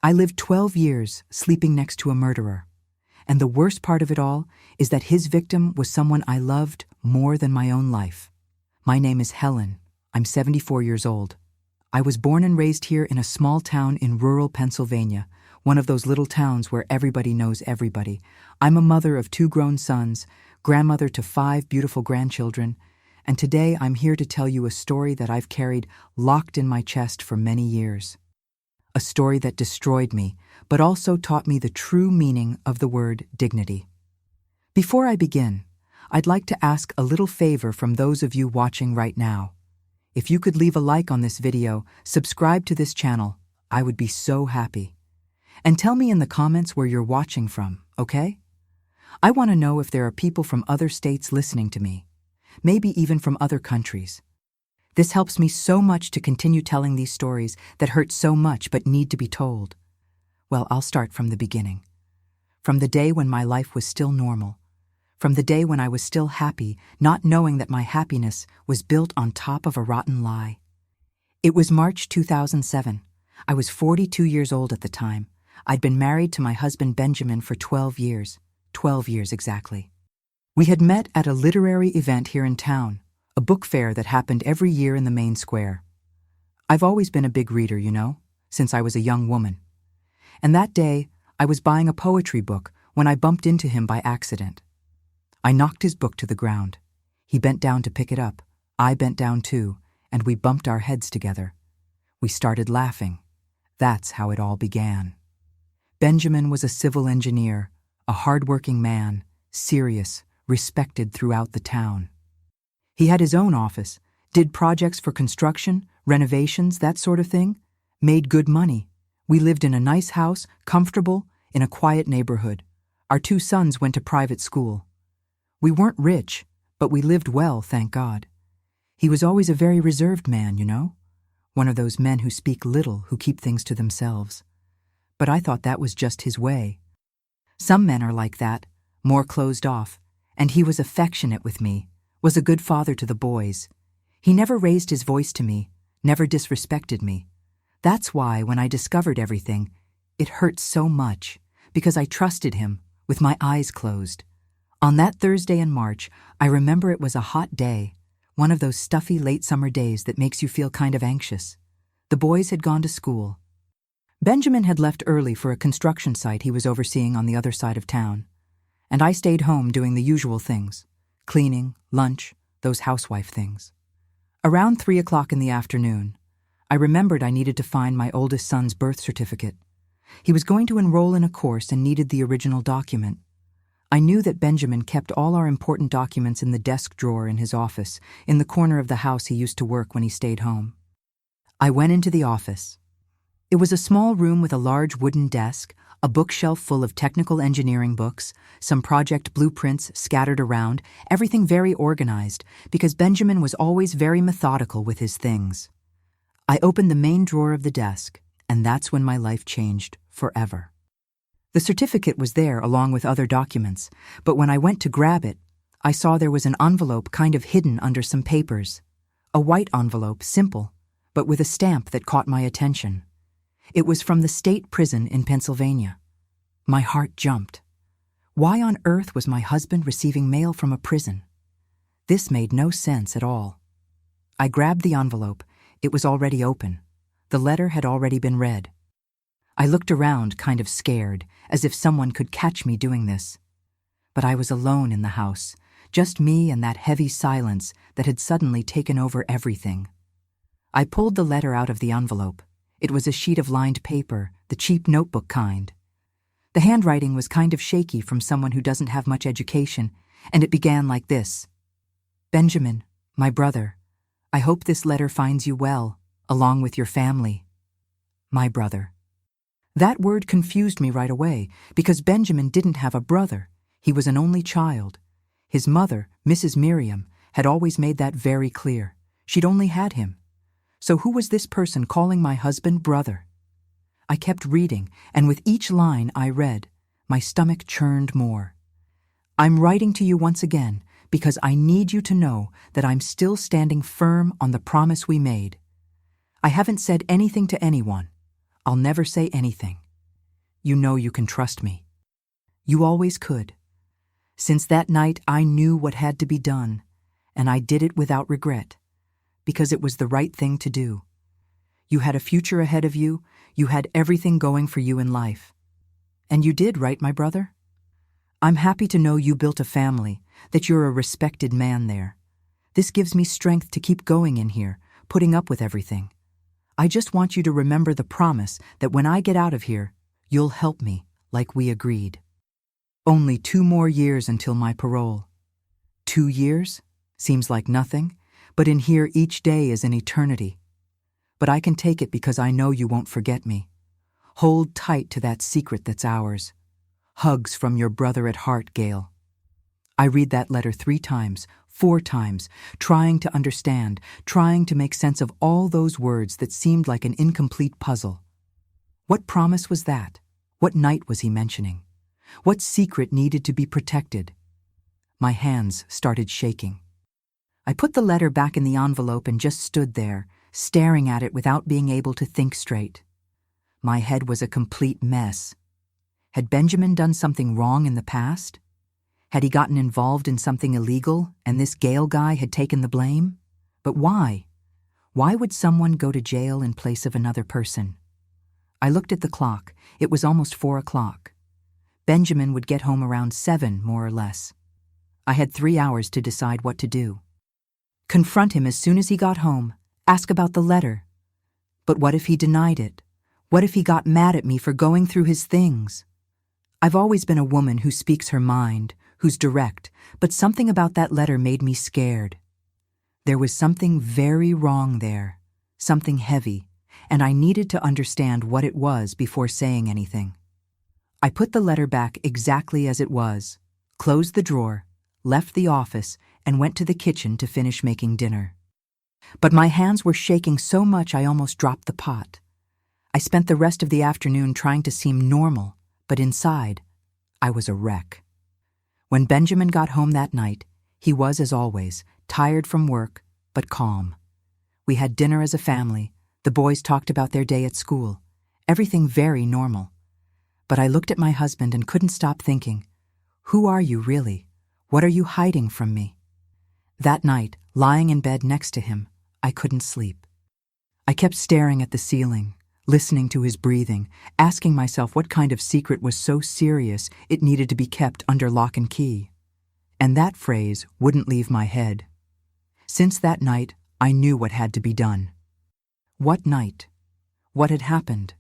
I lived 12 years sleeping next to a murderer. And the worst part of it all is that his victim was someone I loved more than my own life. My name is Helen. I'm 74 years old. I was born and raised here in a small town in rural Pennsylvania, one of those little towns where everybody knows everybody. I'm a mother of 2 grown sons, grandmother to 5 beautiful grandchildren, and today I'm here to tell you a story that I've carried locked in my chest for many years. A story that destroyed me, but also taught me the true meaning of the word dignity. Before I begin, I'd like to ask a little favor from those of you watching right now. If you could leave a like on this video, subscribe to this channel, I would be so happy. And tell me in the comments where you're watching from, okay? I want to know if there are people from other states listening to me, maybe even from other countries. This helps me so much to continue telling these stories that hurt so much but need to be told. Well, I'll start from the beginning. From the day when my life was still normal. From the day when I was still happy, not knowing that my happiness was built on top of a rotten lie. It was March 2007. I was 42 years old at the time. I'd been married to my husband Benjamin for 12 years. 12 years exactly. We had met at a literary event here in town, a book fair that happened every year in the main square. I've always been a big reader, since I was a young woman. And that day, I was buying a poetry book when I bumped into him by accident. I knocked his book to the ground. He bent down to pick it up. I bent down too, and we bumped our heads together. We started laughing. That's how it all began. Benjamin was a civil engineer, a hard-working man, serious, respected throughout the town. He had his own office, did projects for construction, renovations, that sort of thing, made good money. We lived in a nice house, comfortable, in a quiet neighborhood. Our 2 sons went to private school. We weren't rich, but we lived well, thank God. He was always a very reserved man, one of those men who speak little, who keep things to themselves. But I thought that was just his way. Some men are like that, more closed off, and he was affectionate with me, was a good father to the boys. He never raised his voice to me, never disrespected me. That's why, when I discovered everything, it hurt so much, because I trusted him, with my eyes closed. On that Thursday in March, I remember it was a hot day, one of those stuffy late summer days that makes you feel kind of anxious. The boys had gone to school. Benjamin had left early for a construction site he was overseeing on the other side of town, and I stayed home doing the usual things, cleaning, lunch, those housewife things. Around 3 o'clock in the afternoon, I remembered I needed to find my oldest son's birth certificate. He was going to enroll in a course and needed the original document. I knew that Benjamin kept all our important documents in the desk drawer in his office, in the corner of the house he used to work when he stayed home. I went into the office. It was a small room with a large wooden desk, a bookshelf full of technical engineering books, some project blueprints scattered around, everything very organized, because Benjamin was always very methodical with his things. I opened the main drawer of the desk, and that's when my life changed forever. The certificate was there along with other documents, but when I went to grab it, I saw there was an envelope kind of hidden under some papers. A white envelope, simple, but with a stamp that caught my attention. It was from the state prison in Pennsylvania. My heart jumped. Why on earth was my husband receiving mail from a prison? This made no sense at all. I grabbed the envelope. It was already open. The letter had already been read. I looked around, kind of scared, as if someone could catch me doing this. But I was alone in the house, just me and that heavy silence that had suddenly taken over everything. I pulled the letter out of the envelope. It was a sheet of lined paper, the cheap notebook kind. The handwriting was kind of shaky from someone who doesn't have much education, and it began like this. Benjamin, my brother, I hope this letter finds you well, along with your family. My brother. That word confused me right away, because Benjamin didn't have a brother. He was an only child. His mother, Mrs. Miriam, had always made that very clear. She'd only had him. So who was this person calling my husband brother? I kept reading, and with each line I read, my stomach churned more. I'm writing to you once again because I need you to know that I'm still standing firm on the promise we made. I haven't said anything to anyone. I'll never say anything. You know you can trust me. You always could. Since that night, I knew what had to be done, and I did it without regret, because it was the right thing to do. You had a future ahead of you, you had everything going for you in life. And you did, right, my brother? I'm happy to know you built a family, that you're a respected man there. This gives me strength to keep going in here, putting up with everything. I just want you to remember the promise that when I get out of here, you'll help me, like we agreed. Only 2 more years until my parole. 2 years? Seems like nothing, but in here each day is an eternity. But I can take it because I know you won't forget me. Hold tight to that secret that's ours. Hugs from your brother at heart, Gail. I read that letter 3 times, 4 times, trying to understand, trying to make sense of all those words that seemed like an incomplete puzzle. What promise was that? What night was he mentioning? What secret needed to be protected? My hands started shaking. I put the letter back in the envelope and just stood there, staring at it without being able to think straight. My head was a complete mess. Had Benjamin done something wrong in the past? Had he gotten involved in something illegal and this Gale guy had taken the blame? But why? Why would someone go to jail in place of another person? I looked at the clock. It was almost 4 o'clock. Benjamin would get home around 7, more or less. I had 3 hours to decide what to do. Confront him as soon as he got home, ask about the letter. But what if he denied it? What if he got mad at me for going through his things? I've always been a woman who speaks her mind, who's direct, but something about that letter made me scared. There was something very wrong there, something heavy, and I needed to understand what it was before saying anything. I put the letter back exactly as it was, closed the drawer, left the office, and went to the kitchen to finish making dinner. But my hands were shaking so much I almost dropped the pot. I spent the rest of the afternoon trying to seem normal, but inside, I was a wreck. When Benjamin got home that night, he was, as always, tired from work, but calm. We had dinner as a family. The boys talked about their day at school. Everything very normal. But I looked at my husband and couldn't stop thinking, who are you really? What are you hiding from me? That night, lying in bed next to him, I couldn't sleep. I kept staring at the ceiling, listening to his breathing, asking myself what kind of secret was so serious it needed to be kept under lock and key. And that phrase wouldn't leave my head. Since that night, I knew what had to be done. What night? What had happened?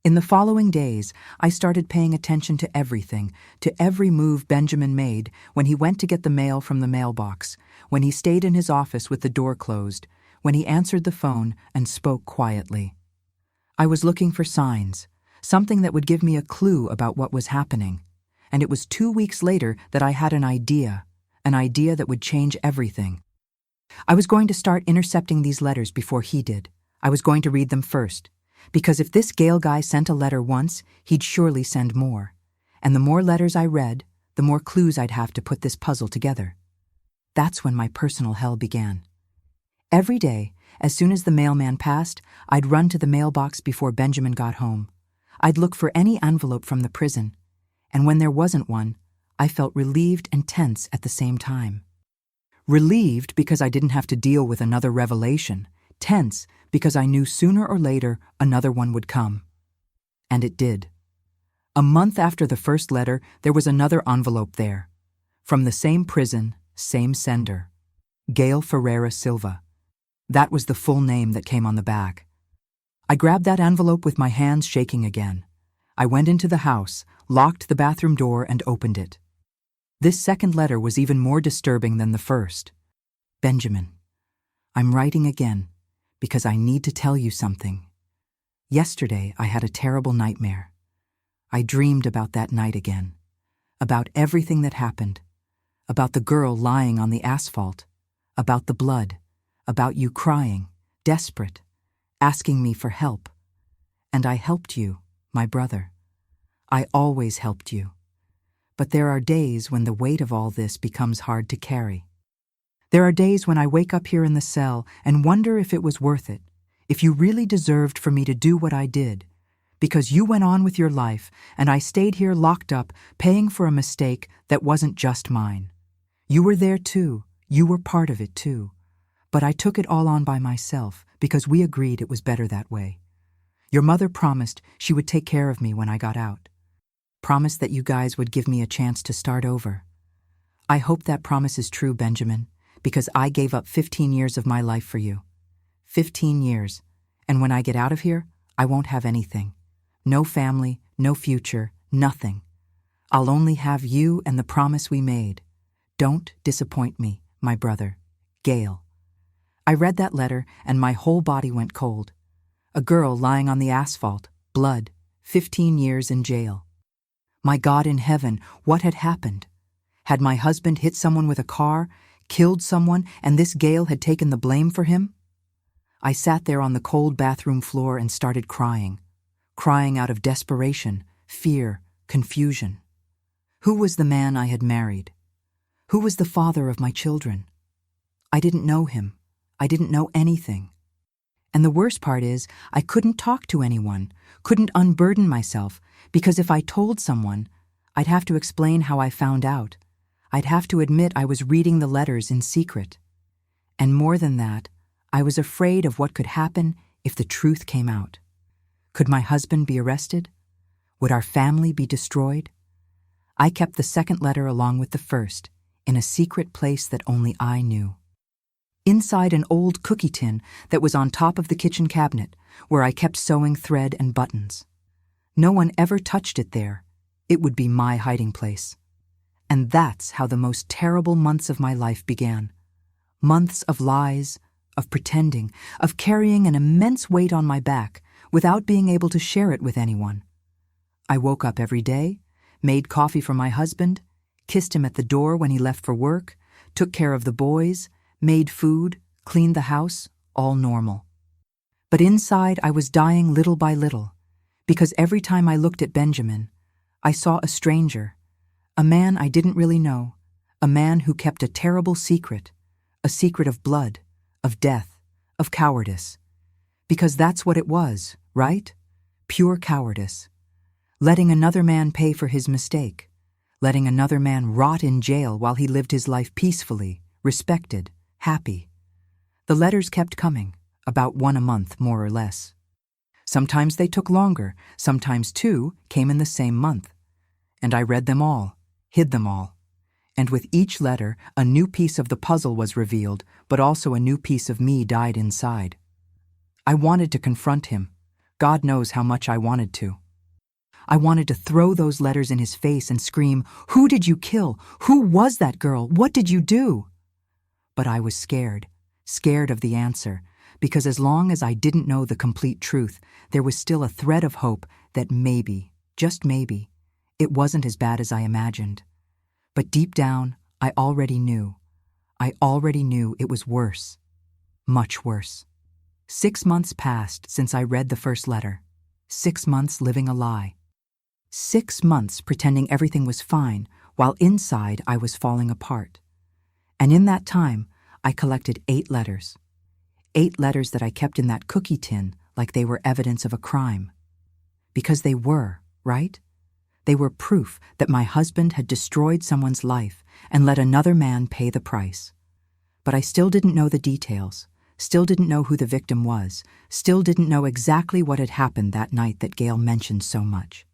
In the following days, I started paying attention to everything, to every move Benjamin made when he went to get the mail from the mailbox, when he stayed in his office with the door closed, when he answered the phone and spoke quietly. I was looking for signs, something that would give me a clue about what was happening, and it was 2 weeks later that I had an idea that would change everything. I was going to start intercepting these letters before he did. I was going to read them first. Because if this Gale guy sent a letter once, he'd surely send more. And the more letters I read, the more clues I'd have to put this puzzle together. That's when my personal hell began. Every day, as soon as the mailman passed, I'd run to the mailbox before Benjamin got home. I'd look for any envelope from the prison. And when there wasn't one, I felt relieved and tense at the same time. Relieved because I didn't have to deal with another revelation. Tense because I knew sooner or later another one would come. And it did. A month after the first letter, there was another envelope there. From the same prison, same sender. Gail Ferreira Silva. That was the full name that came on the back. I grabbed that envelope with my hands shaking again. I went into the house, locked the bathroom door, and opened it. This second letter was even more disturbing than the first. Benjamin, I'm writing again because I need to tell you something. Yesterday, I had a terrible nightmare. I dreamed about that night again, about everything that happened, about the girl lying on the asphalt, about the blood, about you crying, desperate, asking me for help. And I helped you, my brother. I always helped you. But there are days when the weight of all this becomes hard to carry. There are days when I wake up here in the cell and wonder if it was worth it, if you really deserved for me to do what I did, because you went on with your life and I stayed here locked up, paying for a mistake that wasn't just mine. You were there too. You were part of it too. But I took it all on by myself because we agreed it was better that way. Your mother promised she would take care of me when I got out. Promised that you guys would give me a chance to start over. I hope that promise is true, Benjamin, because I gave up 15 years of my life for you. 15 years. And when I get out of here, I won't have anything. No family, no future, nothing. I'll only have you and the promise we made. Don't disappoint me, my brother, Gail. I read that letter and my whole body went cold. A girl lying on the asphalt, blood, 15 years in jail. My God in heaven, what had happened? Had my husband hit someone with a car, killed someone, and this Gail had taken the blame for him? I sat there on the cold bathroom floor and started crying out of desperation, fear, confusion. Who was the man I had married? Who was the father of my children? I didn't know him. I didn't know anything. And the worst part is, I couldn't talk to anyone, couldn't unburden myself, because if I told someone, I'd have to explain how I found out. I'd have to admit I was reading the letters in secret. And more than that, I was afraid of what could happen if the truth came out. Could my husband be arrested? Would our family be destroyed? I kept the second letter along with the first, in a secret place that only I knew. Inside an old cookie tin that was on top of the kitchen cabinet, where I kept sewing thread and buttons. No one ever touched it there. It would be my hiding place. And that's how the most terrible months of my life began. Months of lies, of pretending, of carrying an immense weight on my back without being able to share it with anyone. I woke up every day, made coffee for my husband, kissed him at the door when he left for work, took care of the boys, made food, cleaned the house, all normal. But inside I was dying little by little, because every time I looked at Benjamin, I saw a stranger, a man I didn't really know, a man who kept a terrible secret, a secret of blood, of death, of cowardice. Because that's what it was, right? Pure cowardice. Letting another man pay for his mistake. Letting another man rot in jail while he lived his life peacefully, respected, happy. The letters kept coming, about one a month, more or less. Sometimes they took longer, sometimes two came in the same month. And I read them all, hid them all. And with each letter, a new piece of the puzzle was revealed, but also a new piece of me died inside. I wanted to confront him. God knows how much I wanted to. I wanted to throw those letters in his face and scream, "Who did you kill? Who was that girl? What did you do?" But I was scared of the answer, because as long as I didn't know the complete truth, there was still a thread of hope that maybe, just maybe, it wasn't as bad as I imagined. But deep down, I already knew. I already knew it was worse. Much worse. 6 months passed since I read the first letter. 6 months living a lie. 6 months pretending everything was fine, while inside I was falling apart. And in that time, I collected 8 letters. 8 letters that I kept in that cookie tin like they were evidence of a crime. Because they were, right? They were proof that my husband had destroyed someone's life and let another man pay the price. But I still didn't know the details, still didn't know who the victim was, still didn't know exactly what had happened that night that Gail mentioned so much.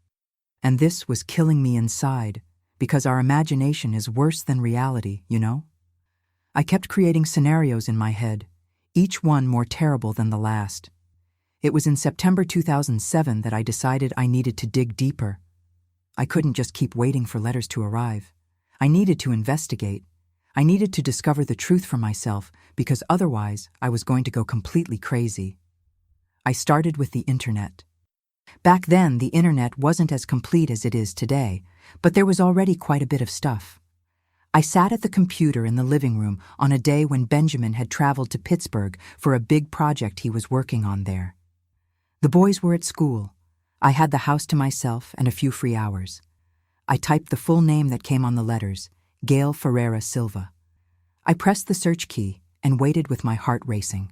And this was killing me inside, because our imagination is worse than reality, you know? I kept creating scenarios in my head, each one more terrible than the last. It was in September 2007 that I decided I needed to dig deeper. I couldn't just keep waiting for letters to arrive. I needed to investigate. I needed to discover the truth for myself, because otherwise I was going to go completely crazy. I started with the internet. Back then, the internet wasn't as complete as it is today, but there was already quite a bit of stuff. I sat at the computer in the living room on a day when Benjamin had traveled to Pittsburgh for a big project he was working on there. The boys were at school. I had the house to myself and a few free hours. I typed the full name that came on the letters, Gail Ferreira Silva. I pressed the search key and waited with my heart racing.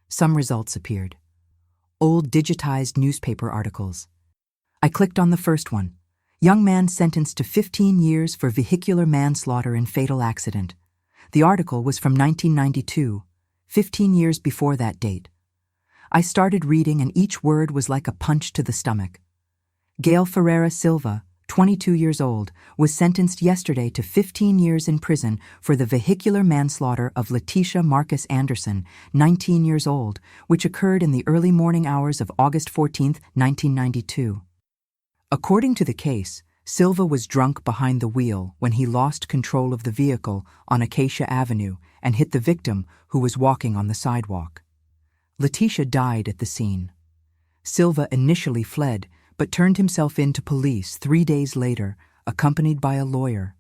Some results appeared. Old digitized newspaper articles, I clicked on the first one. Young man sentenced to 15 years for vehicular manslaughter in fatal accident. The article was from 1992, 15 years before that date. I started reading and each word was like a punch to the stomach. Gail Ferreira Silva, 22 years old, was sentenced yesterday to 15 years in prison for the vehicular manslaughter of Letitia Marcus Anderson, 19 years old, which occurred in the early morning hours of August 14, 1992. According to the case, Silva was drunk behind the wheel when he lost control of the vehicle on Acacia Avenue and hit the victim who was walking on the sidewalk. Letitia died at the scene. Silva initially fled, but turned himself in to police 3 days later, accompanied by a lawyer.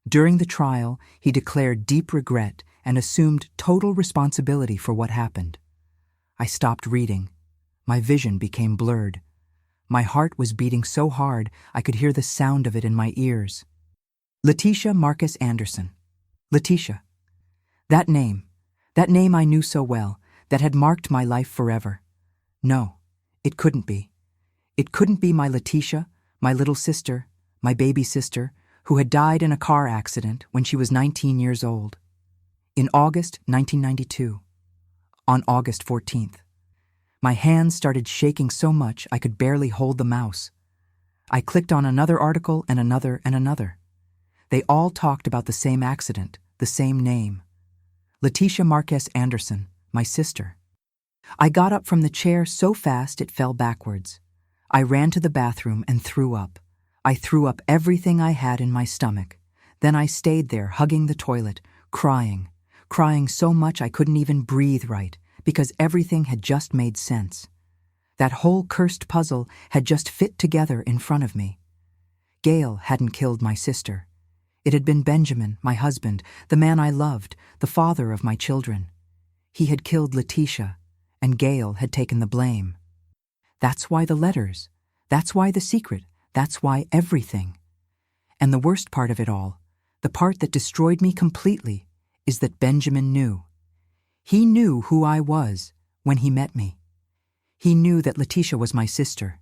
During the trial, he declared deep regret and assumed total responsibility for what happened. I stopped reading. My vision became blurred. My heart was beating so hard I could hear the sound of it in my ears. Letitia Marcus Anderson. Letitia. That name I knew so well, that had marked my life forever. No, it couldn't be. It couldn't be my Letitia, my little sister, my baby sister, who had died in a car accident when she was 19 years old. In August 1992. On August 14th. My hands started shaking so much I could barely hold the mouse. I clicked on another article and another and another. They all talked about the same accident, the same name. Letitia Marquez Anderson, my sister. I got up from the chair so fast it fell backwards. I ran to the bathroom and threw up. I threw up everything I had in my stomach. Then I stayed there hugging the toilet, crying so much I couldn't even breathe right, because everything had just made sense. That whole cursed puzzle had just fit together in front of me. Gail hadn't killed my sister. It had been Benjamin, my husband, the man I loved, the father of my children. He had killed Letitia, and Gail had taken the blame. That's why the letters. That's why the secret. That's why everything. And the worst part of it all, the part that destroyed me completely, is that Benjamin knew. He knew who I was when he met me. He knew that Letitia was my sister.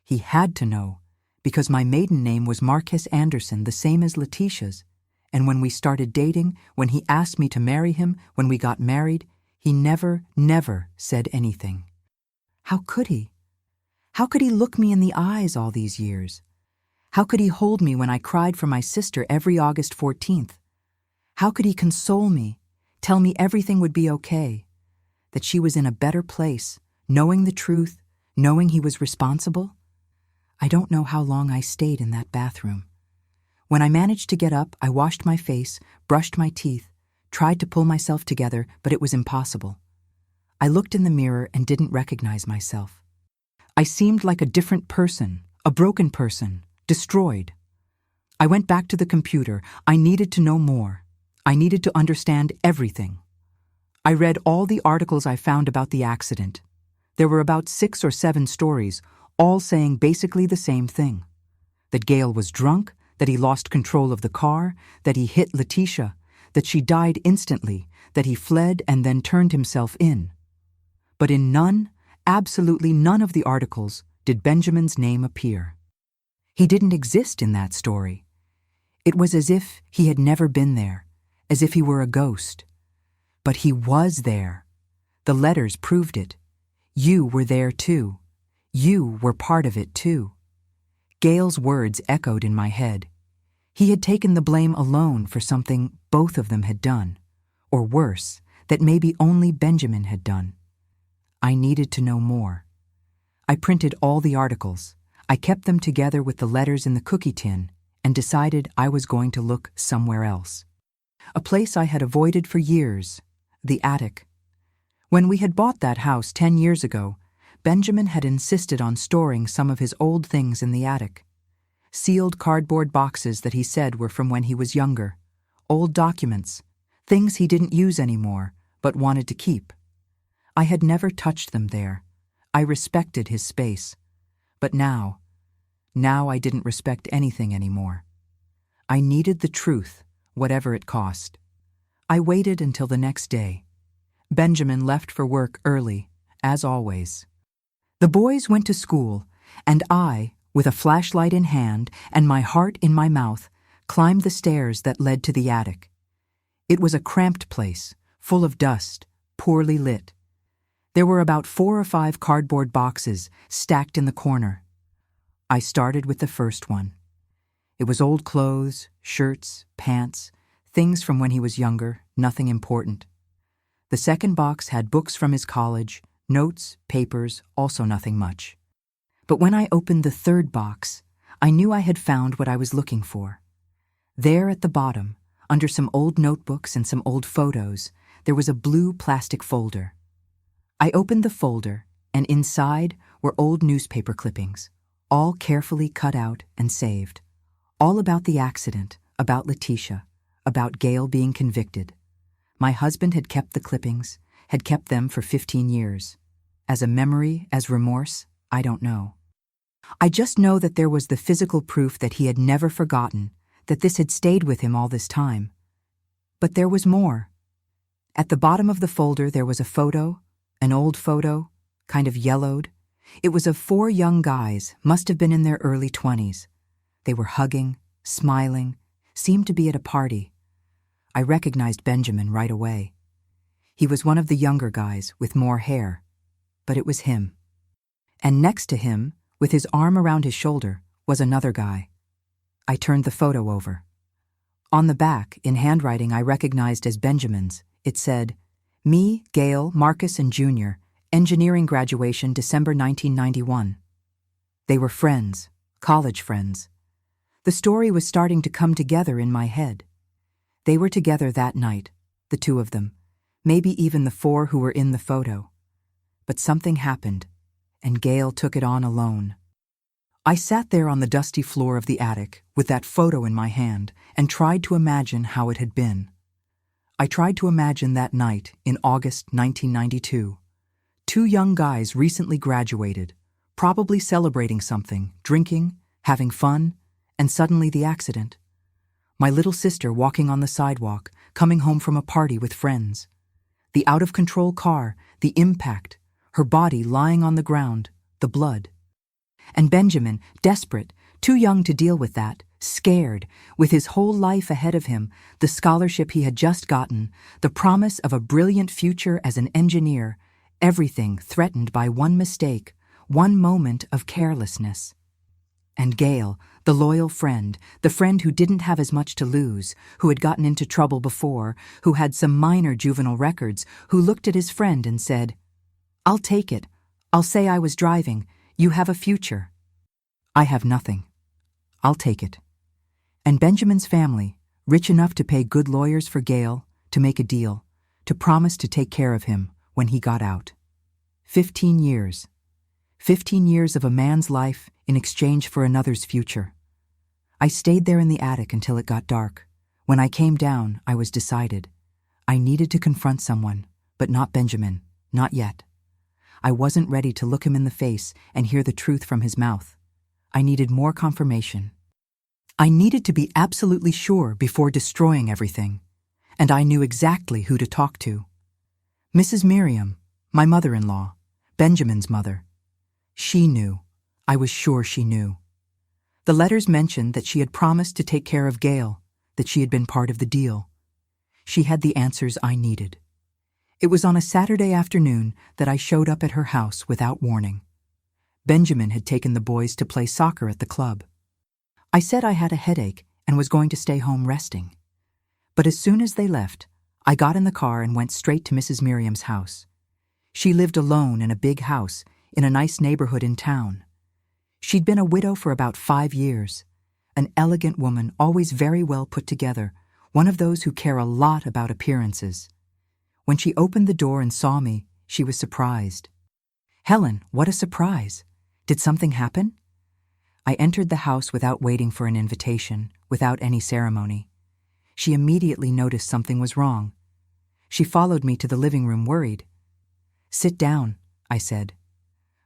He had to know, because my maiden name was Marquez Anderson, the same as Letitia's, and when we started dating, when he asked me to marry him, when we got married, he never said anything. How could he? How could he look me in the eyes all these years? How could he hold me when I cried for my sister every August 14th? How could he console me, tell me everything would be okay, that she was in a better place, knowing the truth, knowing he was responsible? I don't know how long I stayed in that bathroom. When I managed to get up, I washed my face, brushed my teeth, tried to pull myself together, but it was impossible. I looked in the mirror and didn't recognize myself. I seemed like a different person, a broken person, destroyed. I went back to the computer. I needed to know more. I needed to understand everything. I read all the articles I found about the accident. There were about 6 or 7 stories, all saying basically the same thing. That Gail was drunk, that he lost control of the car, that he hit Letitia, that she died instantly, that he fled and then turned himself in. But in none, absolutely none of the articles did Benjamin's name appear. He didn't exist in that story. It was as if he had never been there, as if he were a ghost. But he was there. The letters proved it. You were there too. You were part of it too. Gail's words echoed in my head. He had taken the blame alone for something both of them had done, or worse, that maybe only Benjamin had done. I needed to know more. I printed all the articles. I kept them together with the letters in the cookie tin and decided I was going to look somewhere else. A place I had avoided for years, the attic. When we had bought that house 10 years ago, Benjamin had insisted on storing some of his old things in the attic. Sealed cardboard boxes that he said were from when he was younger, old documents, things he didn't use anymore but wanted to keep. I had never touched them there. I respected his space. But now I didn't respect anything anymore. I needed the truth, whatever it cost. I waited until the next day. Benjamin left for work early, as always. The boys went to school, and I, with a flashlight in hand and my heart in my mouth, climbed the stairs that led to the attic. It was a cramped place, full of dust, poorly lit. There were about 4 or 5 cardboard boxes stacked in the corner. I started with the first one. It was old clothes, shirts, pants, things from when he was younger, nothing important. The second box had books from his college, notes, papers, also nothing much. But when I opened the third box, I knew I had found what I was looking for. There at the bottom, under some old notebooks and some old photos, there was a blue plastic folder. I opened the folder, and inside were old newspaper clippings, all carefully cut out and saved. All about the accident, about Letitia, about Gail being convicted. My husband had kept the clippings, had kept them for 15 years. As a memory, as remorse, I don't know. I just know that there was the physical proof that he had never forgotten, that this had stayed with him all this time. But there was more. At the bottom of the folder there was a photo, an old photo, kind of yellowed. It was of 4 young guys, must have been in their early 20s. They were hugging, smiling, seemed to be at a party. I recognized Benjamin right away. He was one of the younger guys with more hair, but it was him. And next to him, with his arm around his shoulder, was another guy. I turned the photo over. On the back, in handwriting I recognized as Benjamin's, it said, "Me, Gail, Marcus, and Junior, engineering graduation December 1991. They were friends, college friends. The story was starting to come together in my head. They were together that night, the 2 of them, maybe even the 4 who were in the photo. But something happened, and Gail took it on alone. I sat there on the dusty floor of the attic with that photo in my hand and tried to imagine how it had been. I tried to imagine that night in August 1992. 2 young guys recently graduated, probably celebrating something, drinking, having fun, and suddenly the accident. My little sister walking on the sidewalk, coming home from a party with friends. The out-of-control car, the impact, her body lying on the ground, the blood. And Benjamin, desperate, too young to deal with that, scared, with his whole life ahead of him, the scholarship he had just gotten, the promise of a brilliant future as an engineer, everything threatened by one mistake, one moment of carelessness. And Gail, the loyal friend, the friend who didn't have as much to lose, who had gotten into trouble before, who had some minor juvenile records, who looked at his friend and said, "I'll take it. I'll say I was driving. You have a future." I have nothing. I'll take it. And Benjamin's family, rich enough to pay good lawyers for Gail, to make a deal, to promise to take care of him when he got out. 15 years. 15 years of a man's life in exchange for another's future. I stayed there in the attic until it got dark. When I came down, I was decided. I needed to confront someone, but not Benjamin, not yet. I wasn't ready to look him in the face and hear the truth from his mouth. I needed more confirmation. I needed to be absolutely sure before destroying everything, and I knew exactly who to talk to. Mrs. Miriam, my mother-in-law, Benjamin's mother. She knew. I was sure she knew. The letters mentioned that she had promised to take care of Gail, that she had been part of the deal. She had the answers I needed. It was on a Saturday afternoon that I showed up at her house without warning. Benjamin had taken the boys to play soccer at the club. I said I had a headache and was going to stay home resting. But as soon as they left, I got in the car and went straight to Mrs. Miriam's house. She lived alone in a big house in a nice neighborhood in town. She'd been a widow for about 5 years, an elegant woman, always very well put together, one of those who care a lot about appearances. When she opened the door and saw me, she was surprised. "Helen, what a surprise! Did something happen?" I entered the house without waiting for an invitation, without any ceremony. She immediately noticed something was wrong. She followed me to the living room worried. "Sit down," I said.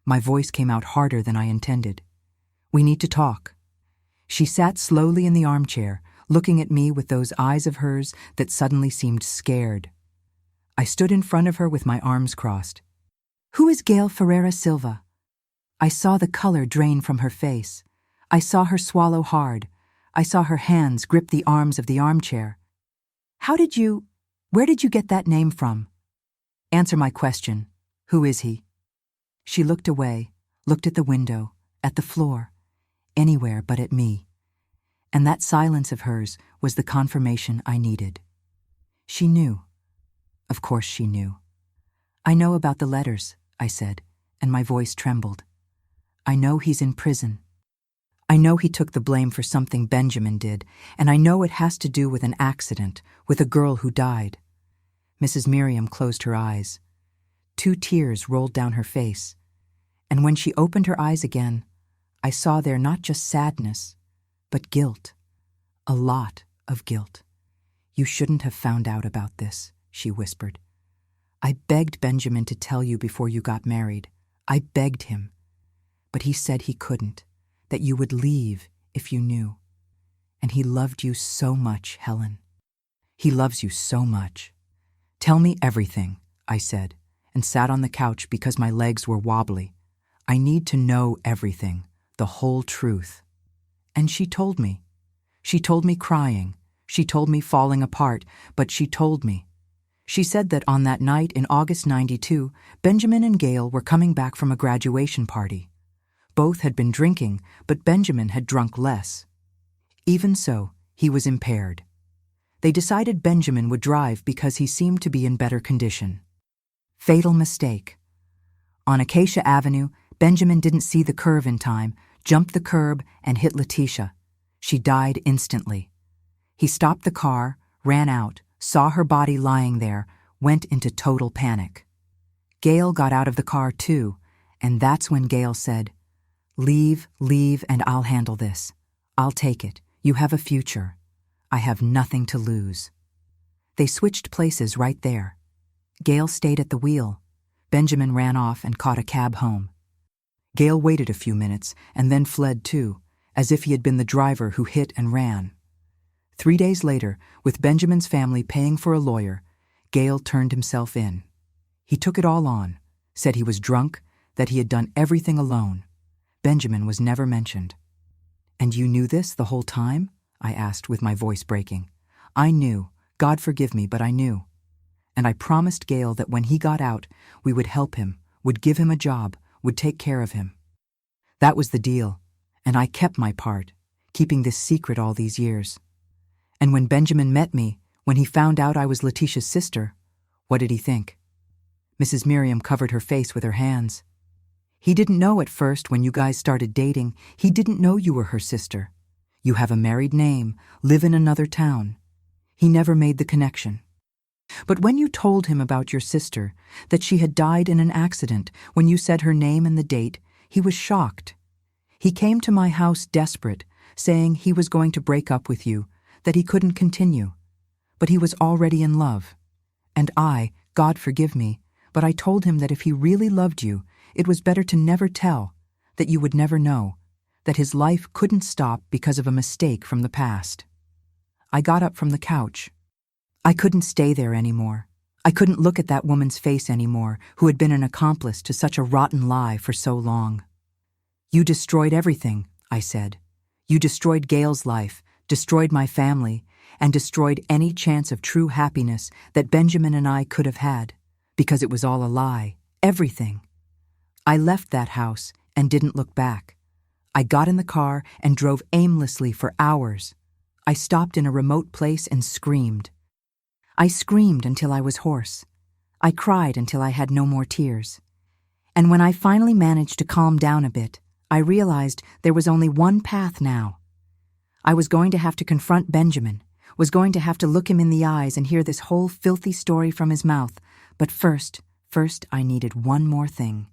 My voice came out harder than I intended. "We need to talk." She sat slowly in the armchair, looking at me with those eyes of hers that suddenly seemed scared. I stood in front of her with my arms crossed. "Who is Gail Ferreira Silva?" I saw the color drain from her face. I saw her swallow hard. I saw her hands grip the arms of the armchair. Where did you get that name from? Answer my question. Who is he? She looked away, looked at the window, at the floor, anywhere but at me. And that silence of hers was the confirmation I needed. She knew. Of course she knew. I know about the letters, I said, and my voice trembled. I know he's in prison. I know he took the blame for something Benjamin did, and I know it has to do with an accident, with a girl who died. Mrs. Miriam closed her eyes. 2 tears rolled down her face, and when she opened her eyes again, I saw there not just sadness, but guilt. A lot of guilt. You shouldn't have found out about this, she whispered. I begged Benjamin to tell you before you got married. I begged him. But he said he couldn't, that you would leave if you knew. And he loved you so much, Helen. He loves you so much. Tell me everything, I said, and sat on the couch because my legs were wobbly. I need to know everything, the whole truth. And she told me. She told me crying. She told me falling apart, but she told me. She said that on that night in August '92, Benjamin and Gail were coming back from a graduation party. Both had been drinking, but Benjamin had drunk less. Even so, he was impaired. They decided Benjamin would drive because he seemed to be in better condition. Fatal mistake. On Acacia Avenue, Benjamin didn't see the curve in time, jumped the curb, and hit Letitia. She died instantly. He stopped the car, ran out, saw her body lying there, went into total panic. Gail got out of the car too, and that's when Gail said, Leave, and I'll handle this. I'll take it. You have a future. I have nothing to lose. They switched places right there. Gail stayed at the wheel. Benjamin ran off and caught a cab home. Gail waited a few minutes and then fled too, as if he had been the driver who hit and ran. 3 days later, with Benjamin's family paying for a lawyer, Gail turned himself in. He took it all on, said he was drunk, that he had done everything alone. Benjamin was never mentioned. And you knew this the whole time? I asked with my voice breaking. I knew. God forgive me, but I knew. And I promised Gail that when he got out, we would help him, would give him a job, would take care of him. That was the deal, and I kept my part, keeping this secret all these years. And when Benjamin met me, when he found out I was Letitia's sister, what did he think? Mrs. Miriam covered her face with her hands. He didn't know at first when you guys started dating. He didn't know you were her sister. You have a married name, live in another town. He never made the connection. But when you told him about your sister, that she had died in an accident, when you said her name and the date, he was shocked. He came to my house desperate, saying he was going to break up with you, that he couldn't continue. But he was already in love. And I, God forgive me, but I told him that if he really loved you, it was better to never tell, that you would never know, that his life couldn't stop because of a mistake from the past. I got up from the couch. I couldn't stay there anymore. I couldn't look at that woman's face anymore, who had been an accomplice to such a rotten lie for so long. You destroyed everything, I said. You destroyed Gail's life, destroyed my family, and destroyed any chance of true happiness that Benjamin and I could have had, because it was all a lie, everything. I left that house and didn't look back. I got in the car and drove aimlessly for hours. I stopped in a remote place and screamed. I screamed until I was hoarse. I cried until I had no more tears. And when I finally managed to calm down a bit, I realized there was only one path now. I was going to have to confront Benjamin, was going to have to look him in the eyes and hear this whole filthy story from his mouth. But first I needed one more thing.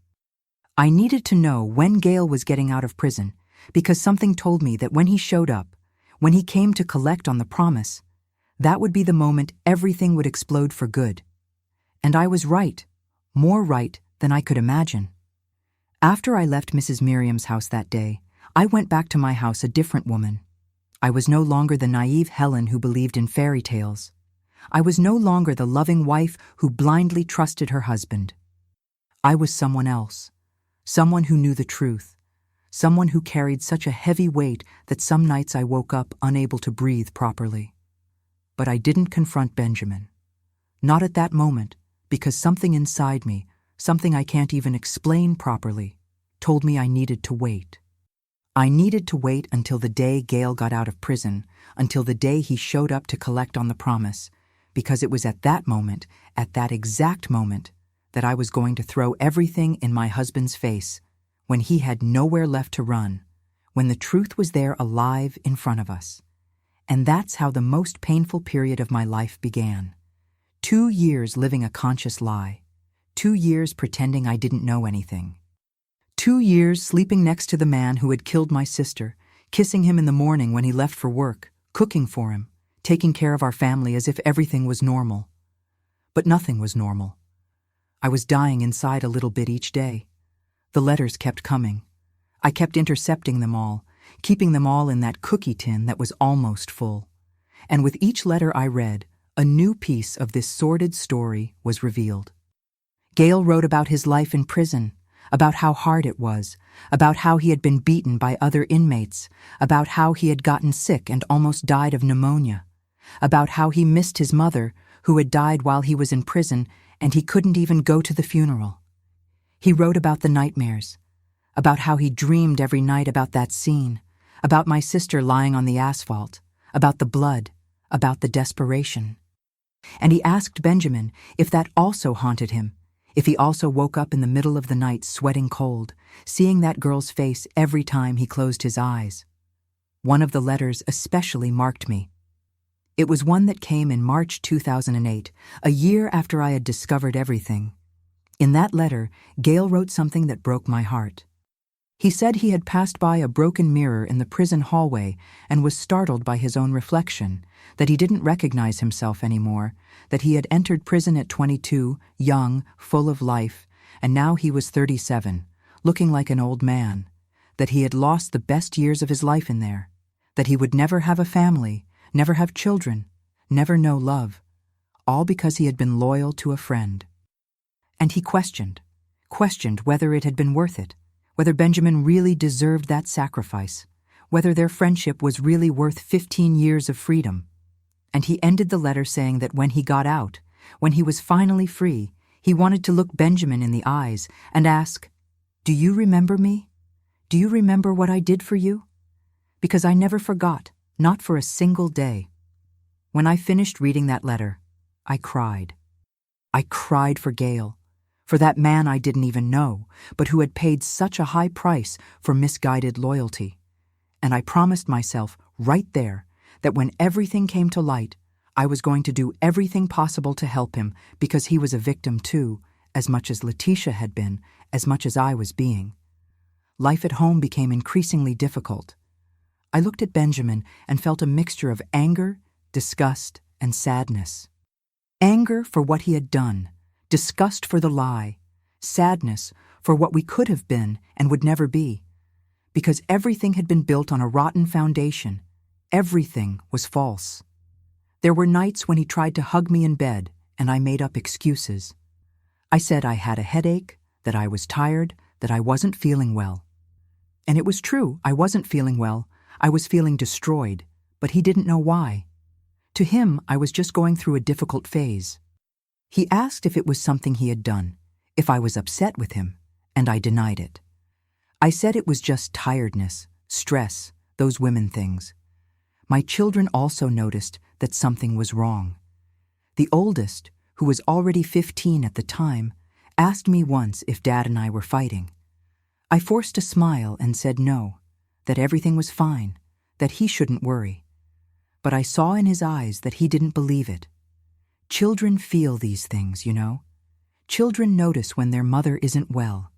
I needed to know when Gail was getting out of prison, because something told me that when he showed up, when he came to collect on the promise, that would be the moment everything would explode for good. And I was right, more right than I could imagine. After I left Mrs. Miriam's house that day, I went back to my house a different woman. I was no longer the naive Helen who believed in fairy tales. I was no longer the loving wife who blindly trusted her husband. I was someone else, someone who knew the truth, someone who carried such a heavy weight that some nights I woke up unable to breathe properly. But I didn't confront Benjamin. Not at that moment, because something inside me, something I can't even explain properly, told me I needed to wait. I needed to wait until the day Gail got out of prison, until the day he showed up to collect on the promise, because it was at that moment, at that exact moment, that I was going to throw everything in my husband's face, when he had nowhere left to run, when the truth was there alive in front of us. And that's how the most painful period of my life began. 2 years living a conscious lie. 2 years pretending I didn't know anything. 2 years sleeping next to the man who had killed my sister, kissing him in the morning when he left for work, cooking for him, taking care of our family as if everything was normal. But nothing was normal. I was dying inside a little bit each day. The letters kept coming. I kept intercepting them all, keeping them all in that cookie tin that was almost full. And with each letter I read, a new piece of this sordid story was revealed. Gail wrote about his life in prison, about how hard it was, about how he had been beaten by other inmates, about how he had gotten sick and almost died of pneumonia, about how he missed his mother, who had died while he was in prison, and he couldn't even go to the funeral. He wrote about the nightmares, about how he dreamed every night about that scene, about my sister lying on the asphalt, about the blood, about the desperation. And he asked Benjamin if that also haunted him, if he also woke up in the middle of the night sweating cold, seeing that girl's face every time he closed his eyes. One of the letters especially marked me. It was one that came in March 2008, a year after I had discovered everything. In that letter, Gail wrote something that broke my heart. He said he had passed by a broken mirror in the prison hallway and was startled by his own reflection, that he didn't recognize himself anymore, that he had entered prison at 22, young, full of life, and now he was 37, looking like an old man, that he had lost the best years of his life in there, that he would never have a family, never have children, never know love, all because he had been loyal to a friend. And he questioned whether it had been worth it, whether Benjamin really deserved that sacrifice, whether their friendship was really worth 15 years of freedom. And he ended the letter saying that when he got out, when he was finally free, he wanted to look Benjamin in the eyes and ask, "Do you remember me? Do you remember what I did for you?" Because I never forgot, not for a single day. When I finished reading that letter, I cried. I cried for Gail, for that man I didn't even know, but who had paid such a high price for misguided loyalty. And I promised myself right there that when everything came to light, I was going to do everything possible to help him, because he was a victim too, as much as Letitia had been, as much as I was being. Life at home became increasingly difficult. I looked at Benjamin and felt a mixture of anger, disgust, and sadness. Anger for what he had done, disgust for the lie, sadness for what we could have been and would never be, because everything had been built on a rotten foundation. Everything was false. There were nights when he tried to hug me in bed, and I made up excuses. I said I had a headache, that I was tired, that I wasn't feeling well. And it was true, I wasn't feeling well. I was feeling destroyed, but he didn't know why. To him, I was just going through a difficult phase. He asked if it was something he had done, if I was upset with him, and I denied it. I said it was just tiredness, stress, those women things. My children also noticed that something was wrong. The oldest, who was already 15 at the time, asked me once if Dad and I were fighting. I forced a smile and said no, that everything was fine, that he shouldn't worry. But I saw in his eyes that he didn't believe it. Children feel these things, you know. Children notice when their mother isn't well.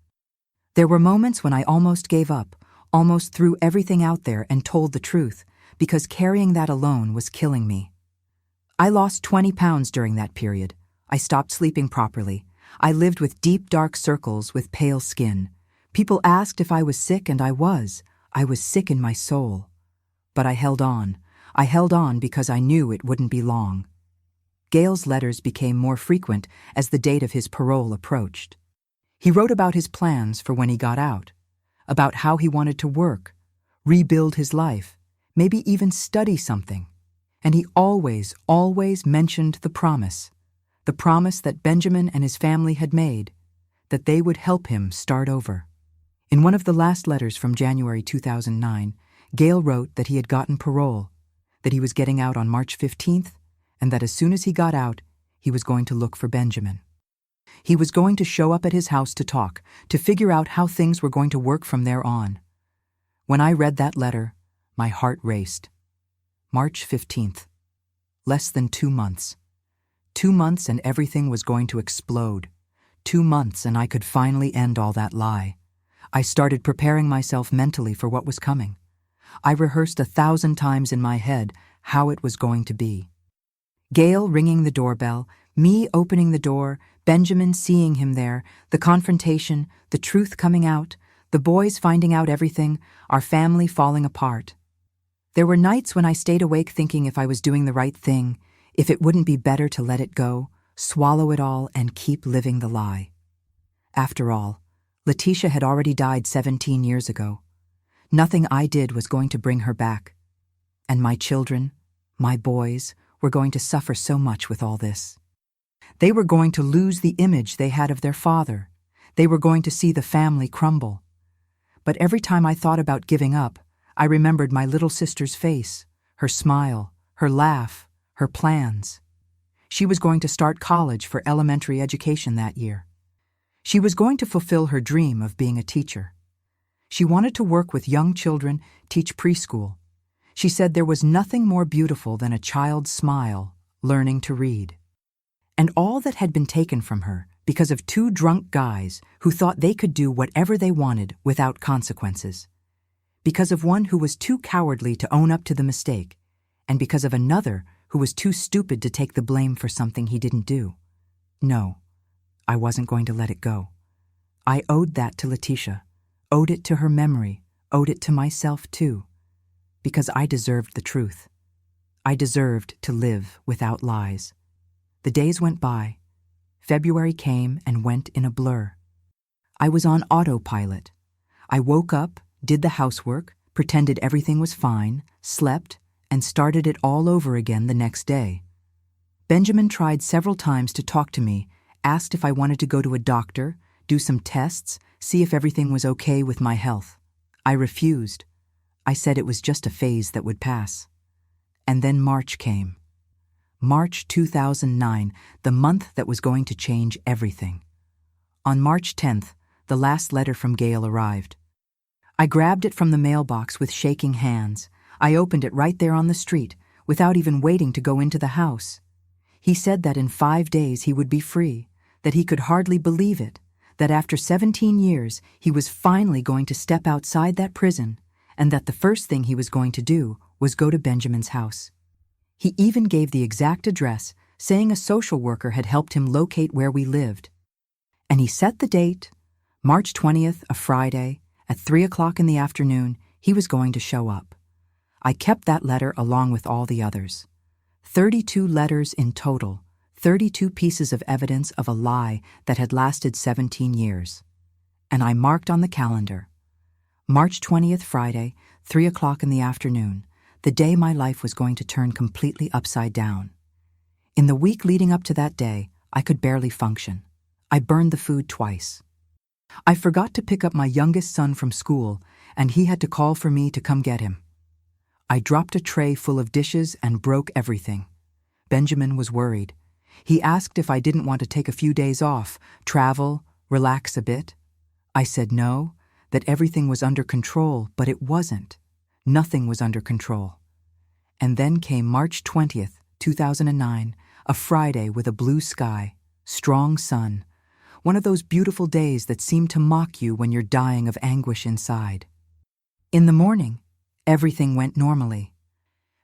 There were moments when I almost gave up, almost threw everything out there and told the truth, because carrying that alone was killing me. I lost 20 pounds during that period. I stopped sleeping properly. I lived with deep, dark circles with pale skin. People asked if I was sick, and I was. I was sick in my soul. But I held on. I held on because I knew it wouldn't be long. Gail's letters became more frequent as the date of his parole approached. He wrote about his plans for when he got out, about how he wanted to work, rebuild his life, maybe even study something. And he always mentioned the promise that Benjamin and his family had made, that they would help him start over. In one of the last letters from January 2009, Gail wrote that he had gotten parole, that he was getting out on March 15th, and that as soon as he got out, he was going to look for Benjamin. He was going to show up at his house to talk, to figure out how things were going to work from there on. When I read that letter, my heart raced. March 15th. Less than 2 months. 2 months and everything was going to explode. 2 months and I could finally end all that lie. I started preparing myself mentally for what was coming. I rehearsed 1,000 times in my head how it was going to be. Gail ringing the doorbell, me opening the door, Benjamin seeing him there, the confrontation, the truth coming out, the boys finding out everything, our family falling apart. There were nights when I stayed awake thinking if I was doing the right thing, if it wouldn't be better to let it go, swallow it all, and keep living the lie. After all, Letitia had already died 17 years ago. Nothing I did was going to bring her back. And my children, my boys, were going to suffer so much with all this. They were going to lose the image they had of their father. They were going to see the family crumble. But every time I thought about giving up, I remembered my little sister's face, her smile, her laugh, her plans. She was going to start college for elementary education that year. She was going to fulfill her dream of being a teacher. She wanted to work with young children, teach preschool. She said there was nothing more beautiful than a child's smile, learning to read. And all that had been taken from her because of 2 drunk guys who thought they could do whatever they wanted without consequences. Because of one who was too cowardly to own up to the mistake, and because of another who was too stupid to take the blame for something he didn't do. No, I wasn't going to let it go. I owed that to Letitia, owed it to her memory, owed it to myself too, because I deserved the truth. I deserved to live without lies. The days went by. February came and went in a blur. I was on autopilot. I woke up, did the housework, pretended everything was fine, slept, and started it all over again the next day. Benjamin tried several times to talk to me, asked if I wanted to go to a doctor, do some tests, see if everything was okay with my health. I refused. I said it was just a phase that would pass. And then March came. March 2009, the month that was going to change everything. On March 10th, the last letter from Gail arrived. I grabbed it from the mailbox with shaking hands. I opened it right there on the street, without even waiting to go into the house. He said that in 5 days he would be free, that he could hardly believe it, that after 17 years he was finally going to step outside that prison, and that the first thing he was going to do was go to Benjamin's house. He even gave the exact address, saying a social worker had helped him locate where we lived. And he set the date, March 20th, a Friday, at 3 o'clock in the afternoon, he was going to show up. I kept that letter along with all the others. 32 letters in total, 32 pieces of evidence of a lie that had lasted 17 years. And I marked on the calendar, March 20th, Friday, 3 o'clock in the afternoon, the day my life was going to turn completely upside down. In the week leading up to that day, I could barely function. I burned the food twice. I forgot to pick up my youngest son from school, and he had to call for me to come get him. I dropped a tray full of dishes and broke everything. Benjamin was worried. He asked if I didn't want to take a few days off, travel, relax a bit. I said no, that everything was under control, but it wasn't. Nothing was under control. And then came March 20th, 2009, a Friday with a blue sky, strong sun, one of those beautiful days that seem to mock you when you're dying of anguish inside. In the morning, everything went normally.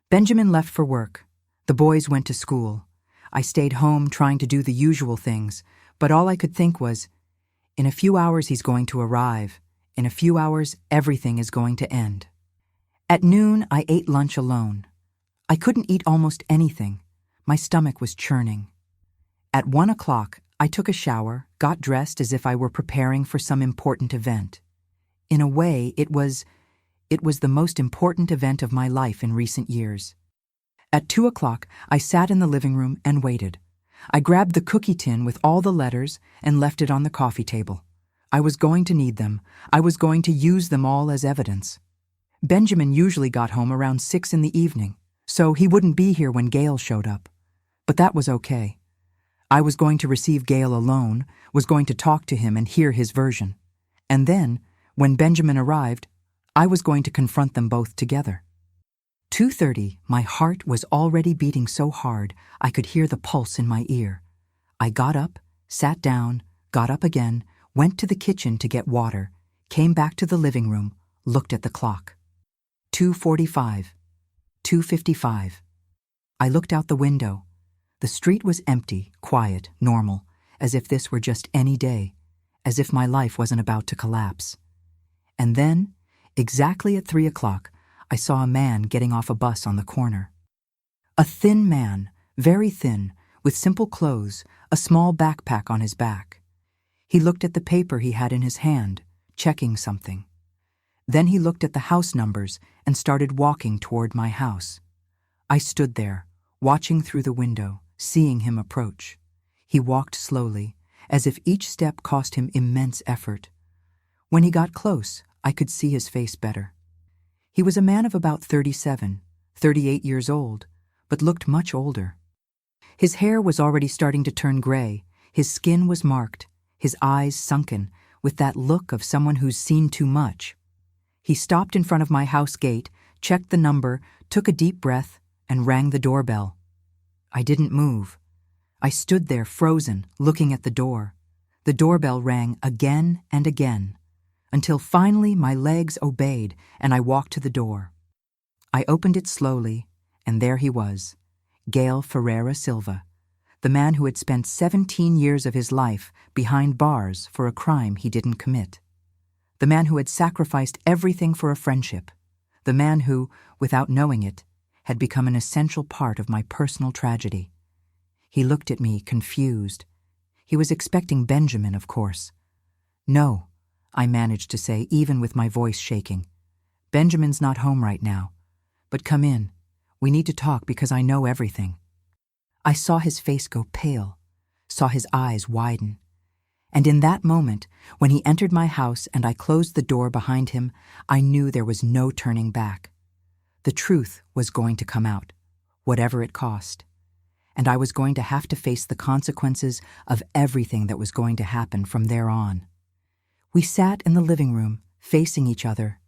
Benjamin left for work. The boys went to school. I stayed home trying to do the usual things, but all I could think was, in a few hours he's going to arrive. In a few hours, everything is going to end. At noon, I ate lunch alone. I couldn't eat almost anything. My stomach was churning. At 1 o'clock, I took a shower, got dressed as if I were preparing for some important event. in a way, it was the most important event of my life in recent years. At 2 o'clock, I sat in the living room and waited. I grabbed the cookie tin with all the letters and left it on the coffee table. I was going to need them. I was going to use them all as evidence. Benjamin usually got home around 6 in the evening, so he wouldn't be here when Gail showed up. But that was okay. I was going to receive Gail alone, was going to talk to him and hear his version. And then, when Benjamin arrived, I was going to confront them both together. 2:30, my heart was already beating so hard I could hear the pulse in my ear. I got up, sat down, got up again, went to the kitchen to get water, came back to the living room, looked at the clock. 2:45. 2:55. I looked out the window. The street was empty, quiet, normal, as if this were just any day, as if my life wasn't about to collapse. And then, exactly at 3 o'clock, I saw a man getting off a bus on the corner. A thin man, very thin, with simple clothes, a small backpack on his back. He looked at the paper he had in his hand, checking something. Then he looked at the house numbers and started walking toward my house. I stood there, watching through the window, seeing him approach. He walked slowly, as if each step cost him immense effort. When he got close, I could see his face better. He was a man of about 37, 38 years old, but looked much older. His hair was already starting to turn gray, his skin was marked, his eyes sunken, with that look of someone who's seen too much. He stopped in front of my house gate, checked the number, took a deep breath, and rang the doorbell. I didn't move. I stood there frozen, looking at the door. The doorbell rang again and again, until finally my legs obeyed and I walked to the door. I opened it slowly, and there he was, Gail Ferreira Silva, the man who had spent 17 years of his life behind bars for a crime he didn't commit. The man who had sacrificed everything for a friendship. The man who, without knowing it, had become an essential part of my personal tragedy. He looked at me, confused. He was expecting Benjamin, of course. "No," I managed to say, even with my voice shaking. "Benjamin's not home right now. But come in. We need to talk because I know everything." I saw his face go pale, saw his eyes widen. And in that moment, when he entered my house and I closed the door behind him, I knew there was no turning back. The truth was going to come out, whatever it cost. And I was going to have to face the consequences of everything that was going to happen from there on. We sat in the living room, facing each other.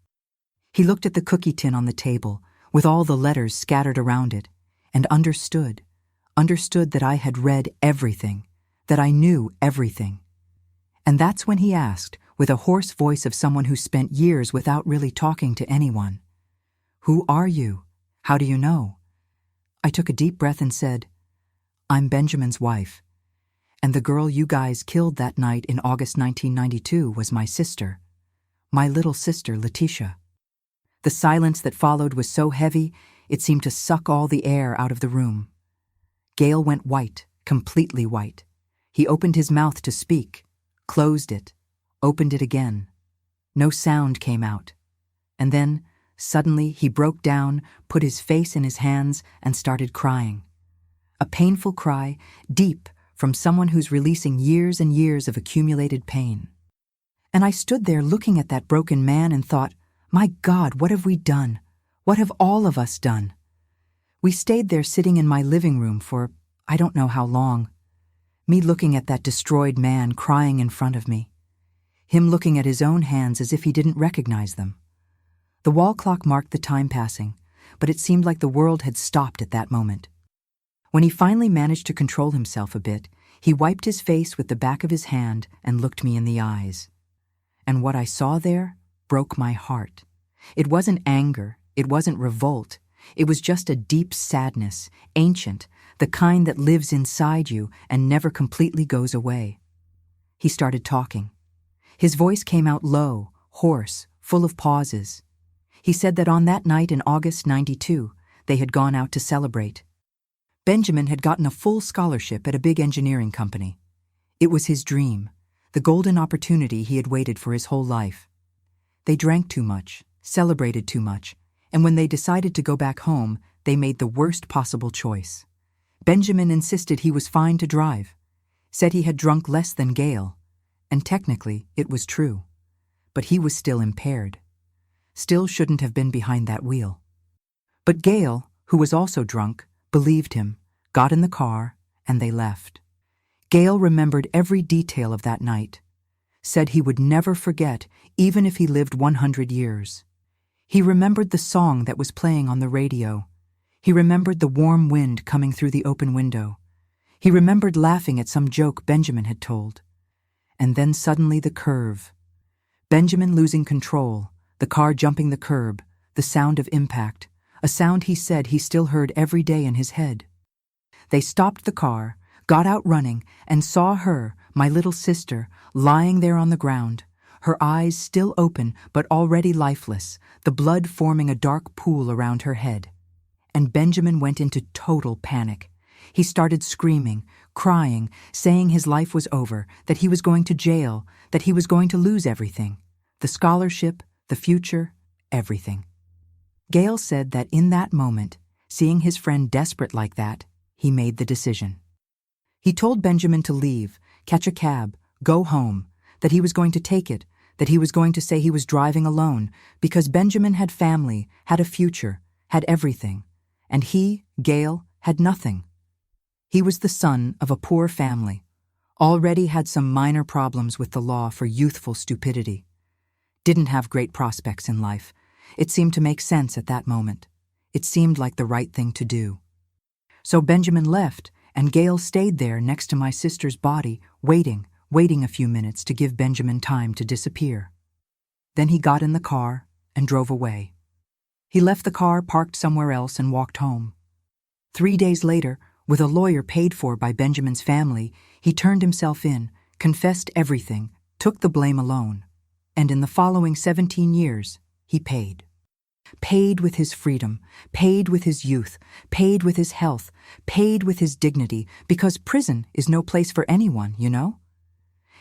He looked at the cookie tin on the table, with all the letters scattered around it, and understood that I had read everything, that I knew everything. And that's when he asked, with a hoarse voice of someone who spent years without really talking to anyone, "Who are you? How do you know?" I took a deep breath and said, "I'm Benjamin's wife, and the girl you guys killed that night in August 1992 was my sister, my little sister, Letitia." The silence that followed was so heavy, it seemed to suck all the air out of the room. Gail went white, completely white. He opened his mouth to speak, closed it, opened it again. No sound came out. And then, suddenly, he broke down, put his face in his hands, and started crying. A painful cry, deep, from someone who's releasing years and years of accumulated pain. And I stood there looking at that broken man and thought, my God, what have we done? What have all of us done? We stayed there sitting in my living room for I don't know how long. Me looking at that destroyed man crying in front of me. Him looking at his own hands as if he didn't recognize them. The wall clock marked the time passing, but it seemed like the world had stopped at that moment. When he finally managed to control himself a bit, he wiped his face with the back of his hand and looked me in the eyes. And what I saw there broke my heart. It wasn't anger, it wasn't revolt, it was just a deep sadness, ancient, the kind that lives inside you and never completely goes away. He started talking. His voice came out low, hoarse, full of pauses. He said that on that night in August '92, they had gone out to celebrate. Benjamin had gotten a full scholarship at a big engineering company. It was his dream, the golden opportunity he had waited for his whole life. They drank too much, celebrated too much, and when they decided to go back home, they made the worst possible choice. Benjamin insisted he was fine to drive, said he had drunk less than Gail, and technically it was true. But he was still impaired. Still shouldn't have been behind that wheel. But Gail, who was also drunk, believed him, got in the car, and they left. Gail remembered every detail of that night, said he would never forget even if he lived 100 years. He remembered the song that was playing on the radio. He remembered the warm wind coming through the open window. He remembered laughing at some joke Benjamin had told. And then suddenly the curve. Benjamin losing control, the car jumping the curb, the sound of impact, a sound he said he still heard every day in his head. They stopped the car, got out running, and saw her, my little sister, lying there on the ground, her eyes still open but already lifeless, the blood forming a dark pool around her head. And Benjamin went into total panic. He started screaming, crying, saying his life was over, that he was going to jail, that he was going to lose everything. The scholarship, the future, everything. Gail said that in that moment, seeing his friend desperate like that, he made the decision. He told Benjamin to leave, catch a cab, go home, that he was going to take it, that he was going to say he was driving alone, because Benjamin had family, had a future, had everything, and he, Gail, had nothing. He was the son of a poor family, already had some minor problems with the law for youthful stupidity. Didn't have great prospects in life. It seemed to make sense at that moment. It seemed like the right thing to do. So Benjamin left, and Gail stayed there next to my sister's body, waiting a few minutes to give Benjamin time to disappear. Then he got in the car and drove away. He left the car parked somewhere else and walked home. 3 days later, with a lawyer paid for by Benjamin's family, he turned himself in, confessed everything, took the blame alone. And in the following 17 years, he paid. Paid with his freedom, paid with his youth, paid with his health, paid with his dignity, because prison is no place for anyone, you know?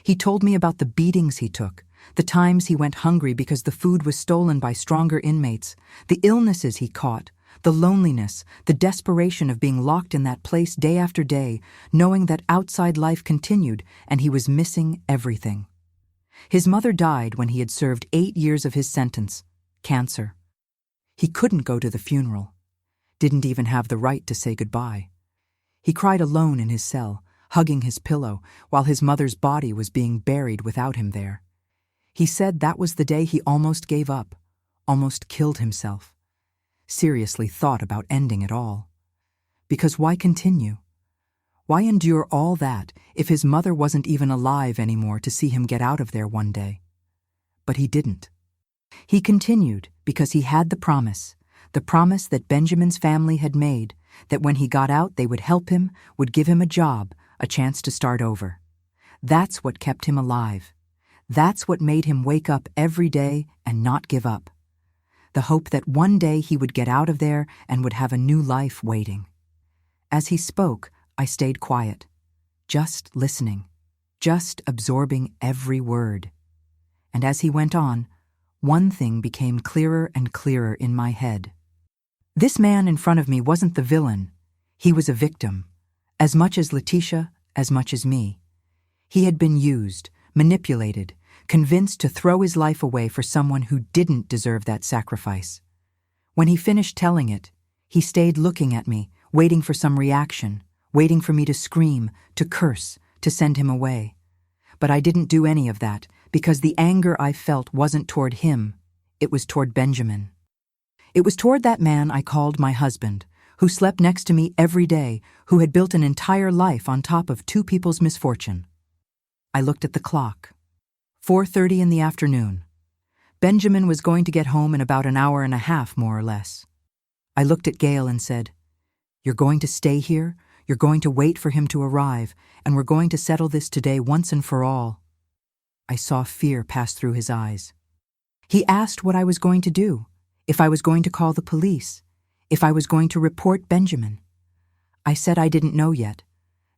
He told me about the beatings he took, the times he went hungry because the food was stolen by stronger inmates, the illnesses he caught, the loneliness, the desperation of being locked in that place day after day, knowing that outside life continued and he was missing everything. His mother died when he had served 8 years of his sentence, cancer. He couldn't go to the funeral, didn't even have the right to say goodbye. He cried alone in his cell, hugging his pillow, while his mother's body was being buried without him there. He said that was the day he almost gave up, almost killed himself. Seriously thought about ending it all. Because why continue? Why endure all that if his mother wasn't even alive anymore to see him get out of there one day? But he didn't. He continued because he had the promise that Benjamin's family had made, that when he got out they would help him, would give him a job, a chance to start over. That's what kept him alive. That's what made him wake up every day and not give up. The hope that one day he would get out of there and would have a new life waiting. As he spoke, I stayed quiet, just listening, just absorbing every word. And as he went on, one thing became clearer and clearer in my head. This man in front of me wasn't the villain. He was a victim, as much as Letitia, as much as me. He had been used, manipulated, convinced to throw his life away for someone who didn't deserve that sacrifice. When he finished telling it, he stayed looking at me, waiting for some reaction, waiting for me to scream, to curse, to send him away. But I didn't do any of that, because the anger I felt wasn't toward him, it was toward Benjamin. It was toward that man I called my husband, who slept next to me every day, who had built an entire life on top of 2 people's misfortune. I looked at the clock. 4:30 in the afternoon. Benjamin was going to get home in about an hour and a half, more or less. I looked at Gail and said, "You're going to stay here? You're going to wait for him to arrive, and we're going to settle this today once and for all." I saw fear pass through his eyes. He asked what I was going to do, if I was going to call the police, if I was going to report Benjamin. I said I didn't know yet,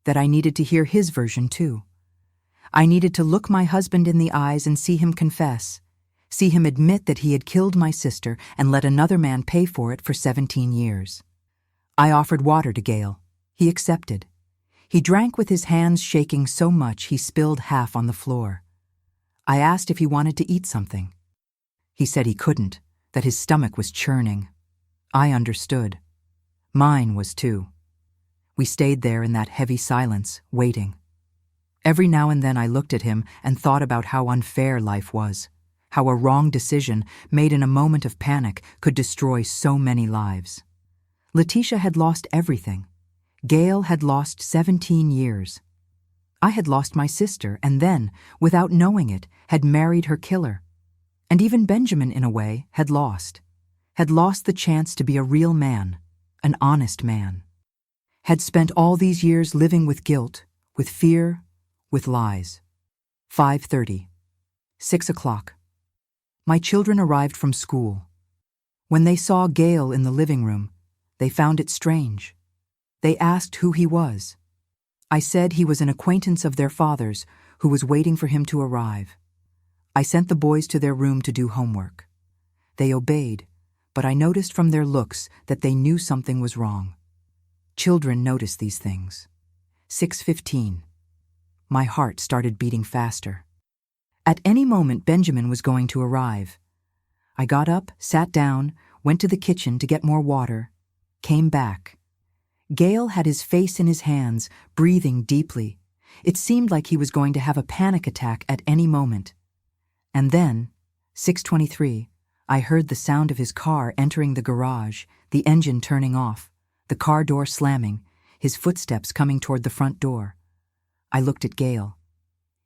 that I needed to hear his version too. I needed to look my husband in the eyes and see him confess, See him admit that he had killed my sister and let another man pay for it for 17 years. I offered water to Gale. He accepted. He drank with his hands shaking so much he spilled half on the floor. I asked if he wanted to eat something. He said he couldn't, that his stomach was churning. I understood. Mine was too. We stayed there in that heavy silence, waiting. Every now and then I looked at him and thought about how unfair life was, how a wrong decision made in a moment of panic could destroy so many lives. Letitia had lost everything. Gale had lost 17 years. I had lost my sister and then, without knowing it, had married her killer. And even Benjamin, in a way, had lost the chance to be a real man, an honest man. Had spent all these years living with guilt, with fear, with lies. 5:30. 6 o'clock. My children arrived from school. When they saw Gale in the living room, they found it strange. They asked who he was. I said he was an acquaintance of their father's who was waiting for him to arrive. I sent the boys to their room to do homework. They obeyed, but I noticed from their looks that they knew something was wrong. Children notice these things. 6:15. My heart started beating faster. At any moment Benjamin was going to arrive. I got up, sat down, went to the kitchen to get more water, came back. Gale had his face in his hands, breathing deeply. It seemed like he was going to have a panic attack at any moment. And then, 6:23, I heard the sound of his car entering the garage, the engine turning off, the car door slamming, his footsteps coming toward the front door. I looked at Gale.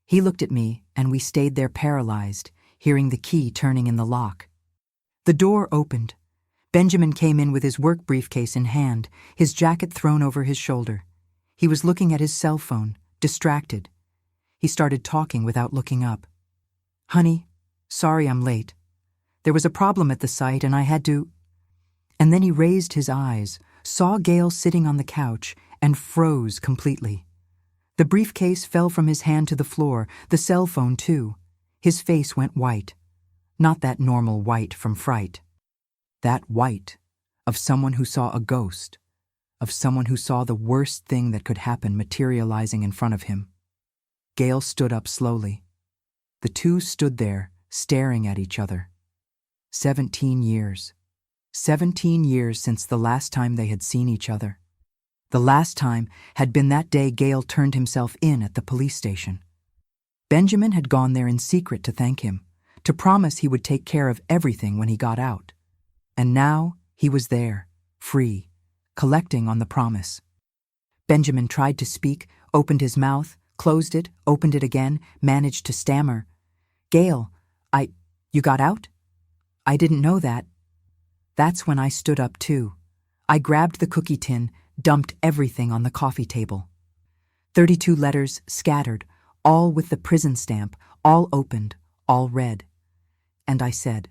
He looked at me, and we stayed there paralyzed, hearing the key turning in the lock. The door opened. Benjamin came in with his work briefcase in hand, his jacket thrown over his shoulder. He was looking at his cell phone, distracted. He started talking without looking up. "Honey, sorry I'm late. There was a problem at the site and I had to..." And then he raised his eyes, saw Gale sitting on the couch, and froze completely. The briefcase fell from his hand to the floor, the cell phone too. His face went white. Not that normal white from fright. That white of someone who saw a ghost, of someone who saw the worst thing that could happen materializing in front of him. Gale stood up slowly. The two stood there, staring at each other. 17 years. 17 years since the last time they had seen each other. The last time had been that day Gale turned himself in at the police station. Benjamin had gone there in secret to thank him, to promise he would take care of everything when he got out. And now he was there, free, collecting on the promise. Benjamin tried to speak, opened his mouth, closed it, opened it again, managed to stammer. "Gale, you got out? I didn't know that." That's when I stood up too. I grabbed the cookie tin, dumped everything on the coffee table. 32 letters scattered, all with the prison stamp, all opened, all read. And I said,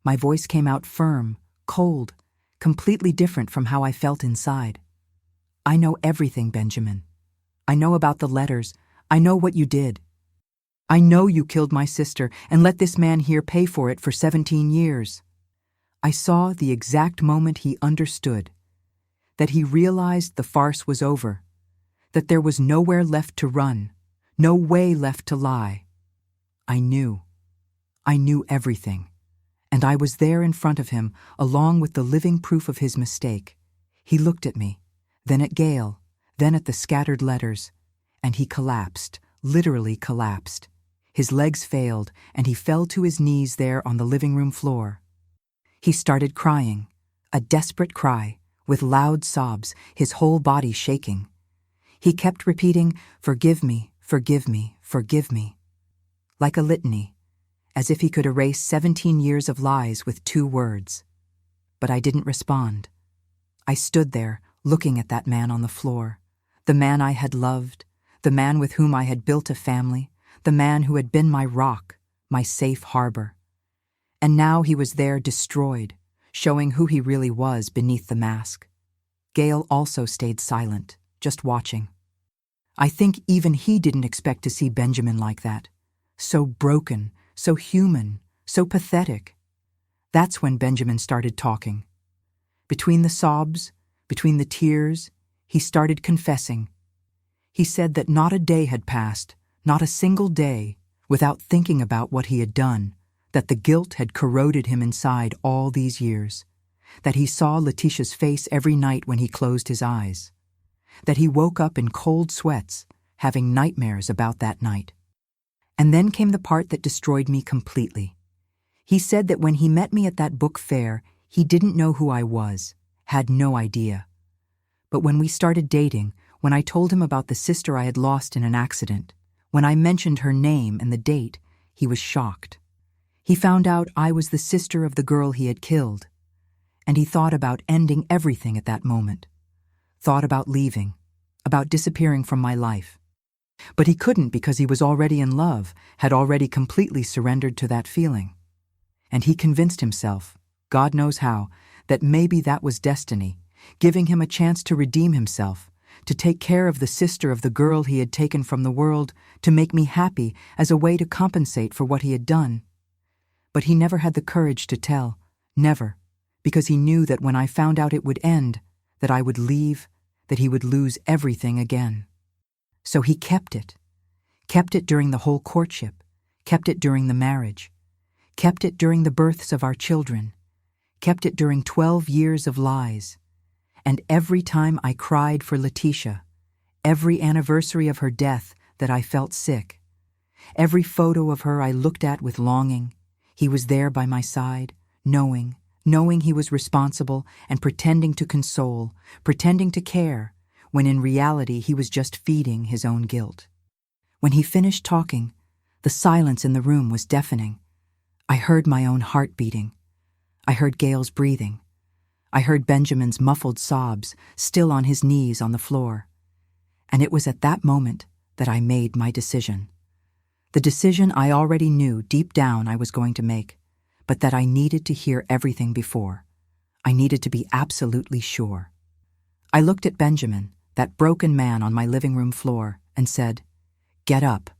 my voice came out firm, cold, completely different from how I felt inside. "I know everything, Benjamin. I know about the letters. I know what you did. I know you killed my sister and let this man here pay for it for 17 years. I saw the exact moment he understood, that he realized the farce was over, that there was nowhere left to run, no way left to lie. I knew everything, and I was there in front of him along with the living proof of his mistake. He looked at me, then at Gale, then at the scattered letters, and he collapsed, literally collapsed. His legs failed, and he fell to his knees there on the living room floor. He started crying, a desperate cry, with loud sobs, his whole body shaking. He kept repeating, "Forgive me, forgive me, forgive me," like a litany, as if he could erase 17 years of lies with 2 words. But I didn't respond. I stood there, looking at that man on the floor, the man I had loved, the man with whom I had built a family, the man who had been my rock, my safe harbor. And now he was there destroyed, showing who he really was beneath the mask. Gale also stayed silent, just watching. I think even he didn't expect to see Benjamin like that. So broken, so human, so pathetic. That's when Benjamin started talking. Between the sobs, between the tears, he started confessing. He said that not a day had passed, not a single day, without thinking about what he had done, that the guilt had corroded him inside all these years, that he saw Letitia's face every night when he closed his eyes, that he woke up in cold sweats, having nightmares about that night. And then came the part that destroyed me completely. He said that when he met me at that book fair, he didn't know who I was, had no idea. But when we started dating, when I told him about the sister I had lost in an accident, when I mentioned her name and the date, he was shocked. He found out I was the sister of the girl he had killed, and he thought about ending everything at that moment. Thought about leaving, about disappearing from my life. But he couldn't because he was already in love, had already completely surrendered to that feeling. And he convinced himself, God knows how, that maybe that was destiny, giving him a chance to redeem himself, to take care of the sister of the girl he had taken from the world, to make me happy as a way to compensate for what he had done. But he never had the courage to tell, never, because he knew that when I found out it would end, that I would leave, that he would lose everything again. So he kept it during the whole courtship, kept it during the marriage, kept it during the births of our children, kept it during 12 years of lies. And every time I cried for Letitia, every anniversary of her death that I felt sick, every photo of her I looked at with longing, he was there by my side, knowing he was responsible and pretending to console, pretending to care, when in reality he was just feeding his own guilt. When he finished talking, the silence in the room was deafening. I heard my own heart beating. I heard Gail's breathing. I heard Benjamin's muffled sobs, still on his knees on the floor. And it was at that moment that I made my decision. The decision I already knew deep down I was going to make, but that I needed to hear everything before. I needed to be absolutely sure. I looked at Benjamin, that broken man on my living room floor, and said, "Get up."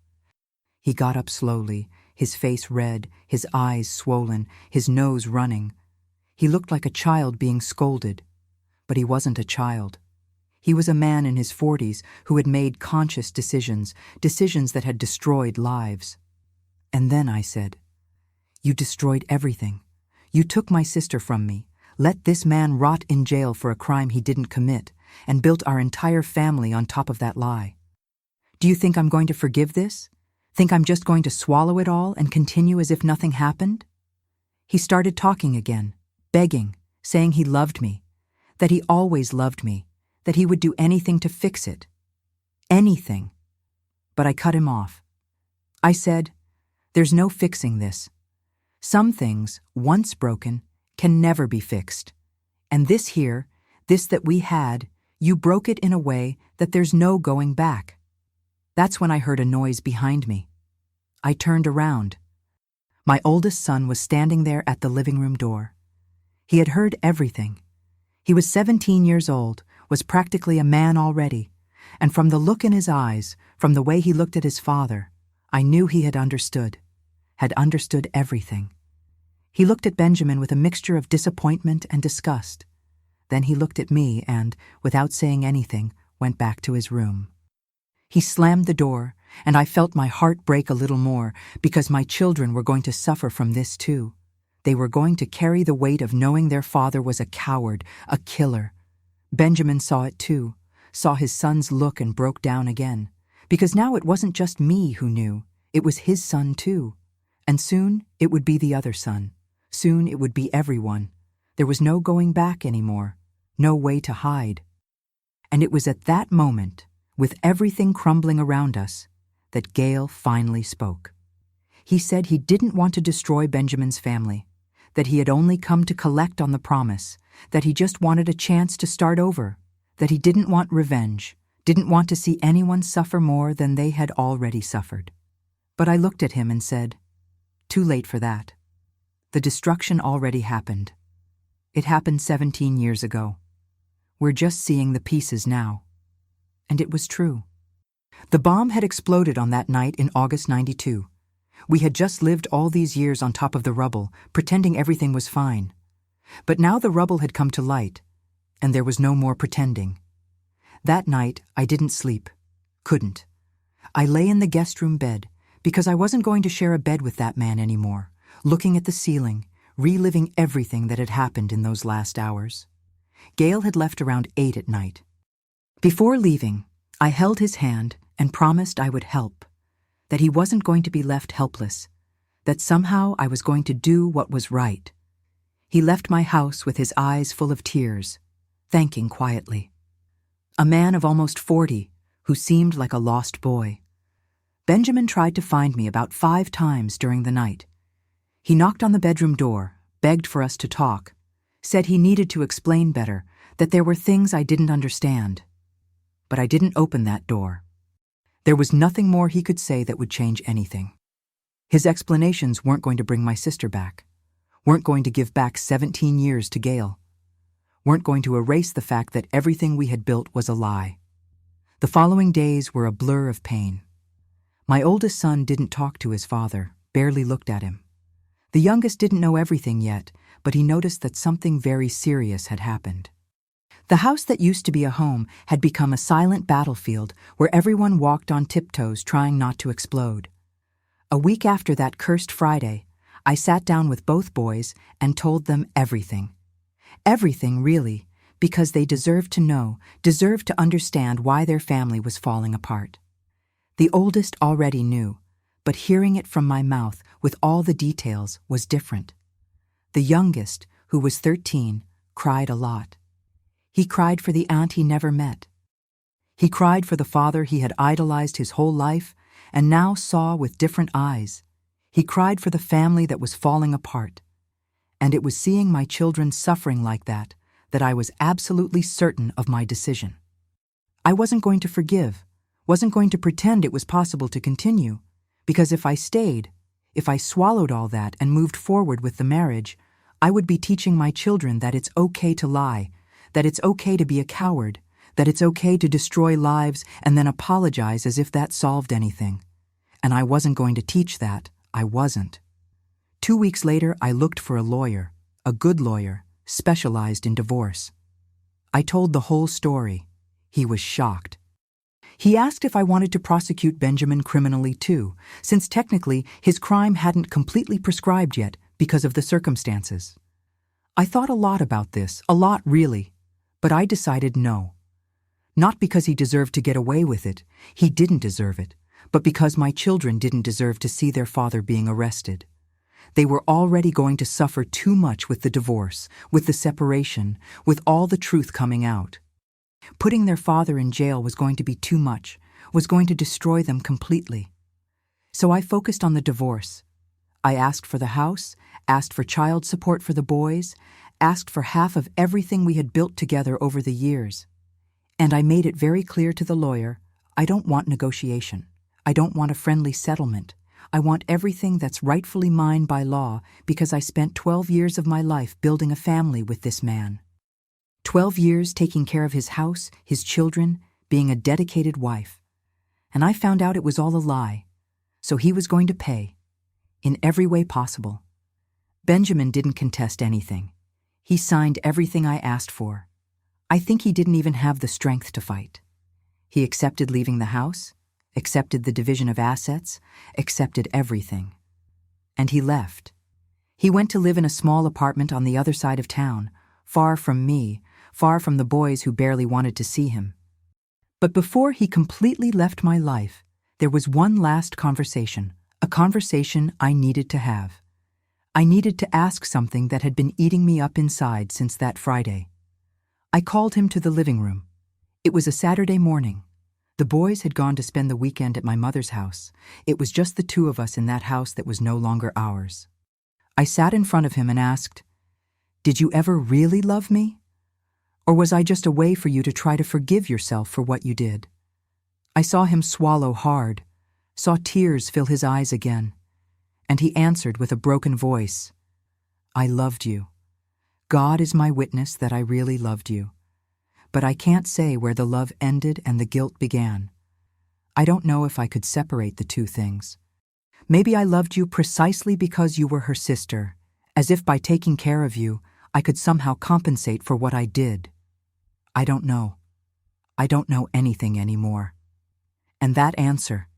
He got up slowly, his face red, his eyes swollen, his nose running. He looked like a child being scolded, but he wasn't a child. He was a man in his 40s who had made conscious decisions that had destroyed lives. And then I said, "You destroyed everything. You took my sister from me, let this man rot in jail for a crime he didn't commit, and built our entire family on top of that lie. Do you think I'm going to forgive this? Think I'm just going to swallow it all and continue as if nothing happened?" He started talking again, begging, saying he loved me, that he always loved me, that he would do anything to fix it. Anything. But I cut him off. I said, "There's no fixing this. Some things, once broken, can never be fixed. And this here, this that we had, you broke it in a way that there's no going back." That's when I heard a noise behind me. I turned around. My oldest son was standing there at the living room door. He had heard everything. He was 17 years old, was practically a man already, and from the look in his eyes, from the way he looked at his father, I knew he had understood everything. He looked at Benjamin with a mixture of disappointment and disgust. Then he looked at me and, without saying anything, went back to his room. He slammed the door, and I felt my heart break a little more because my children were going to suffer from this too. They were going to carry the weight of knowing their father was a coward, a killer. Benjamin saw it too, saw his son's look and broke down again, because now it wasn't just me who knew, it was his son too. And soon it would be the other son. Soon it would be everyone. There was no going back anymore, no way to hide. And it was at that moment, with everything crumbling around us, that Gail finally spoke. He said he didn't want to destroy Benjamin's family, that he had only come to collect on the promise, that he just wanted a chance to start over, that he didn't want revenge, didn't want to see anyone suffer more than they had already suffered. But I looked at him and said, "Too late for that. The destruction already happened. It happened 17 years ago. We're just seeing the pieces now." And it was true. The bomb had exploded on that night in August '92. We had just lived all these years on top of the rubble, pretending everything was fine. But now the rubble had come to light, and there was no more pretending. That night, I didn't sleep. Couldn't. I lay in the guest room bed, because I wasn't going to share a bed with that man anymore, looking at the ceiling, reliving everything that had happened in those last hours. Gail had left around 8 at night. Before leaving, I held his hand and promised I would help, that he wasn't going to be left helpless, that somehow I was going to do what was right. He left my house with his eyes full of tears, thanking quietly. A man of almost 40, who seemed like a lost boy. Benjamin tried to find me about 5 times during the night. He knocked on the bedroom door, begged for us to talk, said he needed to explain better, that there were things I didn't understand. But I didn't open that door. There was nothing more he could say that would change anything. His explanations weren't going to bring my sister back, weren't going to give back 17 years to Gail, weren't going to erase the fact that everything we had built was a lie. The following days were a blur of pain. My oldest son didn't talk to his father, barely looked at him. The youngest didn't know everything yet, but he noticed that something very serious had happened. The house that used to be a home had become a silent battlefield where everyone walked on tiptoes trying not to explode. A week after that cursed Friday, I sat down with both boys and told them everything. Everything, really, because they deserved to know, deserved to understand why their family was falling apart. The oldest already knew, but hearing it from my mouth with all the details was different. The youngest, who was 13, cried a lot. He cried for the aunt he never met. He cried for the father he had idolized his whole life and now saw with different eyes. He cried for the family that was falling apart. And it was seeing my children suffering like that I was absolutely certain of my decision. I wasn't going to forgive, wasn't going to pretend it was possible to continue, because if I stayed, if I swallowed all that and moved forward with the marriage, I would be teaching my children that it's okay to lie, that it's okay to be a coward, that it's okay to destroy lives and then apologize as if that solved anything. And I wasn't going to teach that. I wasn't. 2 weeks later, I looked for a lawyer, a good lawyer, specialized in divorce. I told the whole story. He was shocked. He asked if I wanted to prosecute Benjamin criminally too, since technically his crime hadn't completely prescribed yet because of the circumstances. I thought a lot about this, a lot really, but I decided no. Not because he deserved to get away with it, he didn't deserve it, but because my children didn't deserve to see their father being arrested. They were already going to suffer too much with the divorce, with the separation, with all the truth coming out. Putting their father in jail was going to be too much, was going to destroy them completely. So I focused on the divorce. I asked for the house, asked for child support for the boys, asked for half of everything we had built together over the years. And I made it very clear to the lawyer, I don't want negotiation. I don't want a friendly settlement. I want everything that's rightfully mine by law because I spent 12 years of my life building a family with this man. 12 years taking care of his house, his children, being a dedicated wife. And I found out it was all a lie. So he was going to pay. In every way possible. Benjamin didn't contest anything. He signed everything I asked for. I think he didn't even have the strength to fight. He accepted leaving the house, accepted the division of assets, accepted everything. And he left. He went to live in a small apartment on the other side of town, far from me, far from the boys who barely wanted to see him. But before he completely left my life, there was one last conversation, a conversation I needed to have. I needed to ask something that had been eating me up inside since that Friday. I called him to the living room. It was a Saturday morning. The boys had gone to spend the weekend at my mother's house. It was just the two of us in that house that was no longer ours. I sat in front of him and asked, "Did you ever really love me? Or was I just a way for you to try to forgive yourself for what you did?" I saw him swallow hard, saw tears fill his eyes again, and he answered with a broken voice, "I loved you. God is my witness that I really loved you. But I can't say where the love ended and the guilt began. I don't know if I could separate the two things. Maybe I loved you precisely because you were her sister, as if by taking care of you, I could somehow compensate for what I did. I don't know. I don't know anything anymore. And that answer,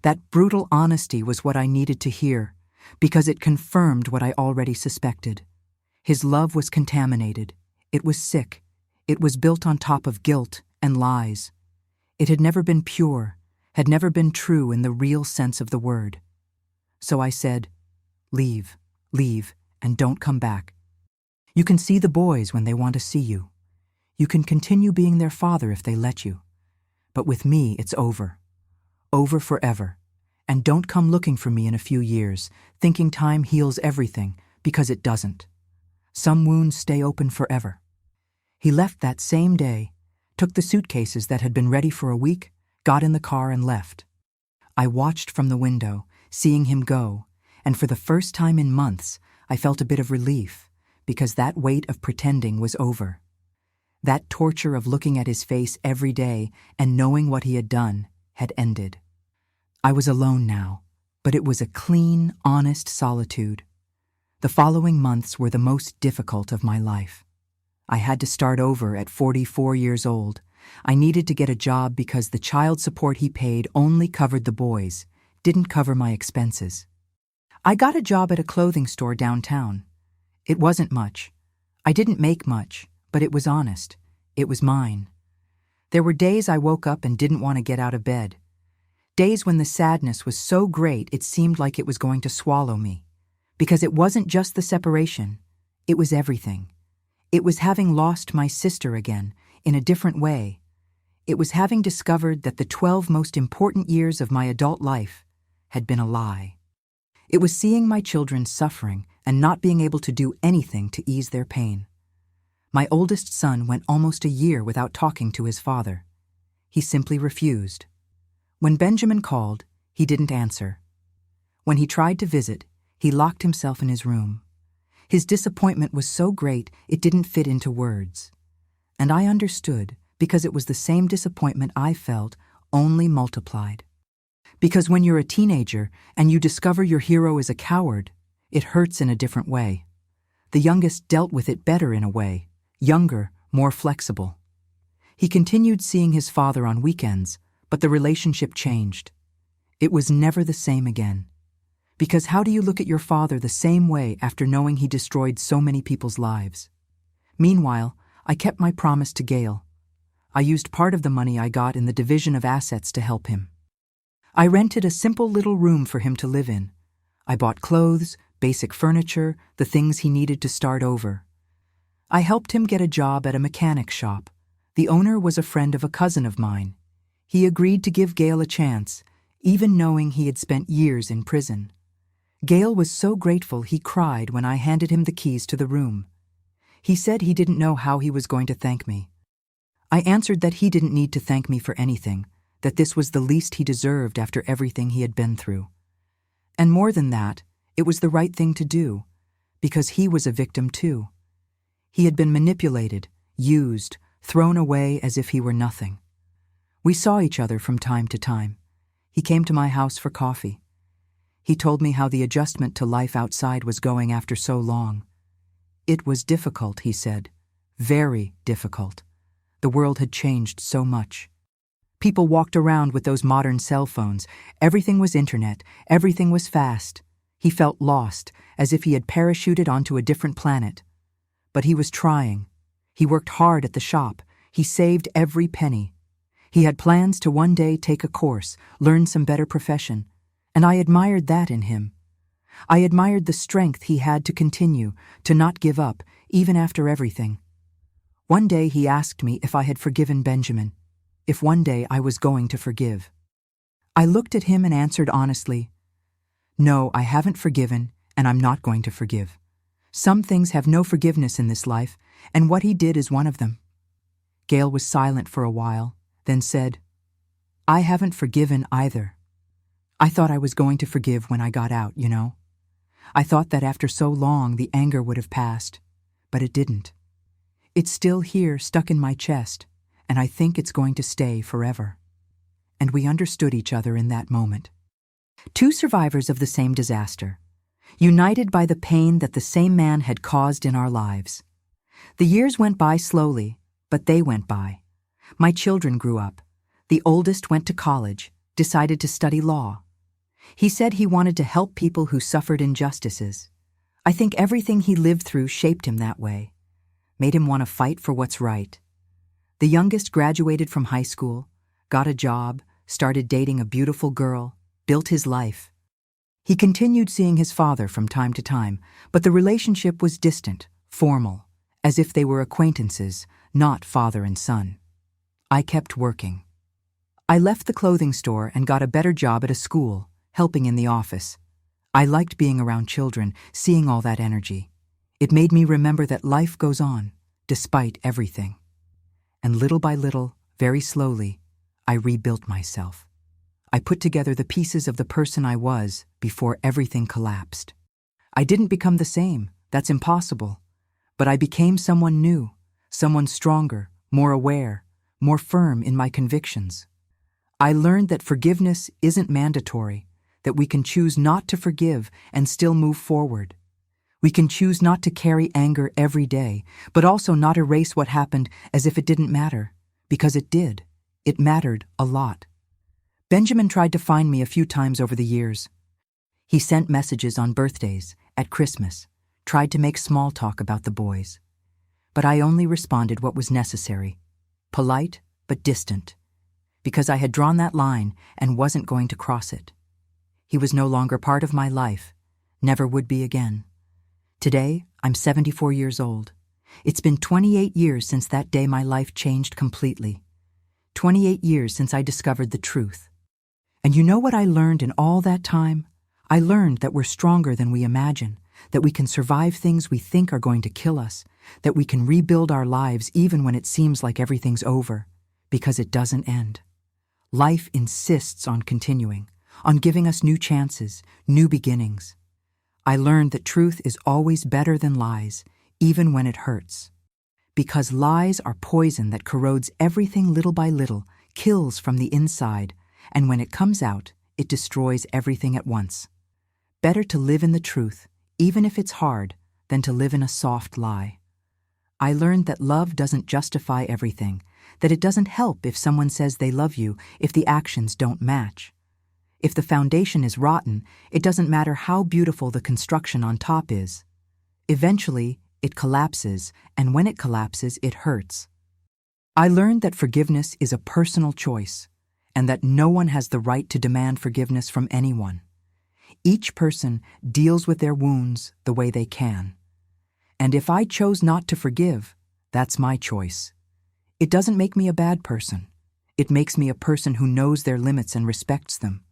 that brutal honesty was what I needed to hear, because it confirmed what I already suspected. His love was contaminated. It was sick. It was built on top of guilt and lies. It had never been pure, had never been true in the real sense of the word. So I said, leave, and don't come back. You can see the boys when they want to see you. You can continue being their father if they let you. But with me, it's over. Over forever. And don't come looking for me in a few years, thinking time heals everything, because it doesn't. Some wounds stay open forever. He left that same day, took the suitcases that had been ready for a week, got in the car and left. I watched from the window, seeing him go, and for the first time in months, I felt a bit of relief, because that weight of pretending was over. That torture of looking at his face every day and knowing what he had done had ended. I was alone now, but it was a clean, honest solitude. The following months were the most difficult of my life. I had to start over at 44 years old. I needed to get a job because the child support he paid only covered the boys, didn't cover my expenses. I got a job at a clothing store downtown. It wasn't much. I didn't make much, but it was honest. It was mine. There were days I woke up and didn't want to get out of bed. Days when the sadness was so great it seemed like it was going to swallow me. Because it wasn't just the separation. It was everything. It was having lost my sister again, in a different way. It was having discovered that the 12 most important years of my adult life had been a lie. It was seeing my children suffering and not being able to do anything to ease their pain. My oldest son went almost a year without talking to his father. He simply refused. When Benjamin called, he didn't answer. When he tried to visit, he locked himself in his room. His disappointment was so great it didn't fit into words. And I understood, because it was the same disappointment I felt, only multiplied. Because when you're a teenager and you discover your hero is a coward, it hurts in a different way. The youngest dealt with it better in a way, younger, more flexible. He continued seeing his father on weekends, but the relationship changed. It was never the same again. Because how do you look at your father the same way after knowing he destroyed so many people's lives? Meanwhile, I kept my promise to Gail. I used part of the money I got in the division of assets to help him. I rented a simple little room for him to live in. I bought clothes, basic furniture, the things he needed to start over. I helped him get a job at a mechanic shop. The owner was a friend of a cousin of mine. He agreed to give Gail a chance, even knowing he had spent years in prison. Gail was so grateful he cried when I handed him the keys to the room. He said he didn't know how he was going to thank me. I answered that he didn't need to thank me for anything, that this was the least he deserved after everything he had been through. And more than that, it was the right thing to do, because he was a victim too. He had been manipulated, used, thrown away as if he were nothing. We saw each other from time to time. He came to my house for coffee. He told me how the adjustment to life outside was going after so long. It was difficult, he said. Very difficult. The world had changed so much. People walked around with those modern cell phones. Everything was internet. Everything was fast. He felt lost, as if he had parachuted onto a different planet. But he was trying. He worked hard at the shop. He saved every penny. He had plans to one day take a course, learn some better profession, and I admired that in him. I admired the strength he had to continue, to not give up, even after everything. One day he asked me if I had forgiven Benjamin, if one day I was going to forgive. I looked at him and answered honestly, "No, I haven't forgiven, and I'm not going to forgive. Some things have no forgiveness in this life, and what he did is one of them." Gail was silent for a while, then said, "I haven't forgiven either. I thought I was going to forgive when I got out, you know. I thought that after so long the anger would have passed, but it didn't. It's still here, stuck in my chest, and I think it's going to stay forever." And we understood each other in that moment. Two survivors of the same disaster, united by the pain that the same man had caused in our lives. The years went by slowly, but they went by. My children grew up. The oldest went to college, decided to study law. He said he wanted to help people who suffered injustices. I think everything he lived through shaped him that way, made him want to fight for what's right. The youngest graduated from high school, got a job, started dating a beautiful girl, built his life. He continued seeing his father from time to time, but the relationship was distant, formal, as if they were acquaintances, not father and son. I kept working. I left the clothing store and got a better job at a school, helping in the office. I liked being around children, seeing all that energy. It made me remember that life goes on, despite everything. And little by little, very slowly, I rebuilt myself. I put together the pieces of the person I was before everything collapsed. I didn't become the same, that's impossible. But I became someone new, someone stronger, more aware, more firm in my convictions. I learned that forgiveness isn't mandatory, that we can choose not to forgive and still move forward. We can choose not to carry anger every day, but also not erase what happened as if it didn't matter, because it did. It mattered a lot. Benjamin tried to find me a few times over the years. He sent messages on birthdays, at Christmas, tried to make small talk about the boys. But I only responded what was necessary, polite but distant, because I had drawn that line and wasn't going to cross it. He was no longer part of my life, never would be again. Today, I'm 74 years old. It's been 28 years since that day my life changed completely. 28 years since I discovered the truth. And you know what I learned in all that time? I learned that we're stronger than we imagine, that we can survive things we think are going to kill us, that we can rebuild our lives even when it seems like everything's over, because it doesn't end. Life insists on continuing, on giving us new chances, new beginnings. I learned that truth is always better than lies, even when it hurts. Because lies are poison that corrodes everything little by little, kills from the inside, and when it comes out, it destroys everything at once. Better to live in the truth, even if it's hard, than to live in a soft lie. I learned that love doesn't justify everything, that it doesn't help if someone says they love you if the actions don't match. If the foundation is rotten, it doesn't matter how beautiful the construction on top is. Eventually, it collapses, and when it collapses, it hurts. I learned that forgiveness is a personal choice, and that no one has the right to demand forgiveness from anyone. Each person deals with their wounds the way they can. And if I chose not to forgive, that's my choice. It doesn't make me a bad person. It makes me a person who knows their limits and respects them.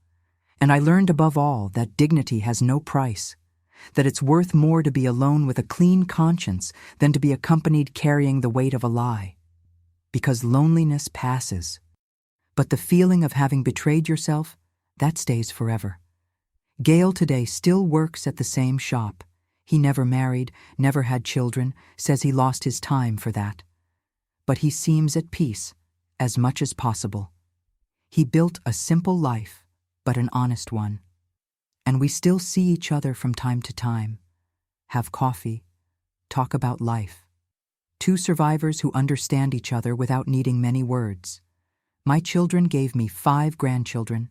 And I learned above all that dignity has no price, that it's worth more to be alone with a clean conscience than to be accompanied carrying the weight of a lie. Because loneliness passes. But the feeling of having betrayed yourself, that stays forever. Gail today still works at the same shop. He never married, never had children, says he lost his time for that. But he seems at peace, as much as possible. He built a simple life, but an honest one. And we still see each other from time to time, have coffee, talk about life. Two survivors who understand each other without needing many words. My children gave me 5 grandchildren,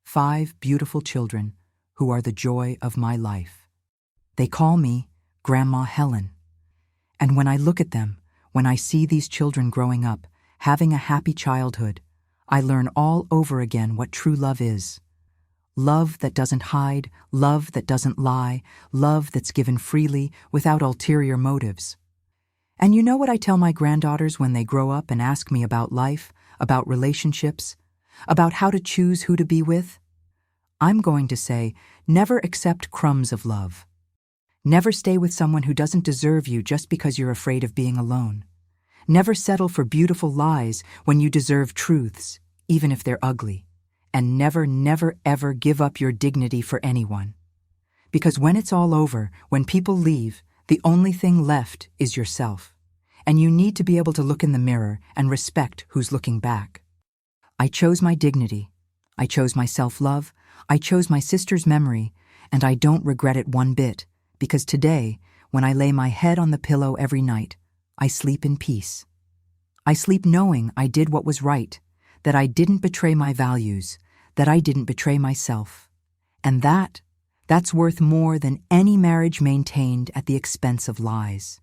5 beautiful children who are the joy of my life. They call me Grandma Helen. And when I look at them, when I see these children growing up, having a happy childhood, I learn all over again what true love is. Love that doesn't hide, love that doesn't lie, love that's given freely without ulterior motives. And you know what I tell my granddaughters when they grow up and ask me about life, about relationships, about how to choose who to be with? I'm going to say, never accept crumbs of love. Never stay with someone who doesn't deserve you just because you're afraid of being alone. Never settle for beautiful lies when you deserve truths, even if they're ugly. And never, never, ever give up your dignity for anyone. Because when it's all over, when people leave, the only thing left is yourself. And you need to be able to look in the mirror and respect who's looking back. I chose my dignity. I chose my self-love. I chose my sister's memory, and I don't regret it one bit, because today, when I lay my head on the pillow every night, I sleep in peace. I sleep knowing I did what was right, that I didn't betray my values, that I didn't betray myself. And that's worth more than any marriage maintained at the expense of lies.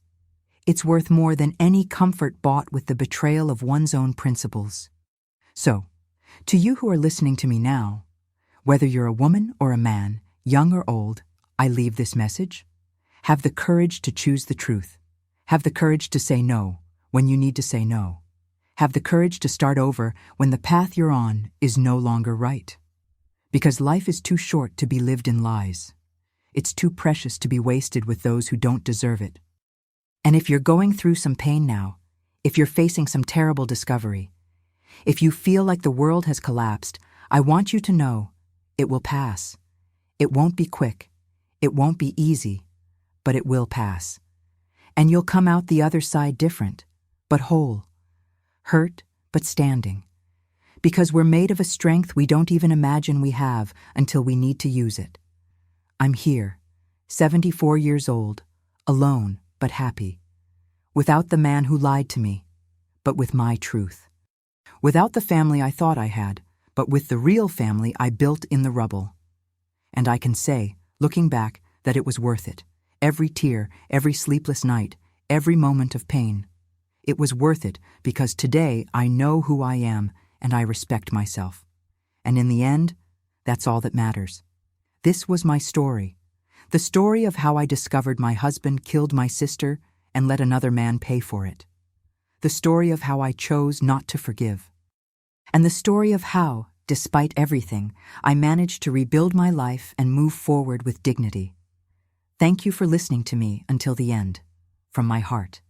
It's worth more than any comfort bought with the betrayal of one's own principles. So, to you who are listening to me now, whether you're a woman or a man, young or old, I leave this message. Have the courage to choose the truth. Have the courage to say no when you need to say no. Have the courage to start over when the path you're on is no longer right. Because life is too short to be lived in lies. It's too precious to be wasted with those who don't deserve it. And if you're going through some pain now, if you're facing some terrible discovery, if you feel like the world has collapsed, I want you to know it will pass. It won't be quick. It won't be easy, but it will pass. And you'll come out the other side different, but whole. Hurt, but standing. Because we're made of a strength we don't even imagine we have until we need to use it. I'm here, 74 years old, alone but happy. Without the man who lied to me, but with my truth. Without the family I thought I had, but with the real family I built in the rubble. And I can say, looking back, that it was worth it. Every tear, every sleepless night, every moment of pain. It was worth it because today I know who I am and I respect myself. And in the end, that's all that matters. This was my story. The story of how I discovered my husband killed my sister and let another man pay for it. The story of how I chose not to forgive. And the story of how, despite everything, I managed to rebuild my life and move forward with dignity. Thank you for listening to me until the end. From my heart.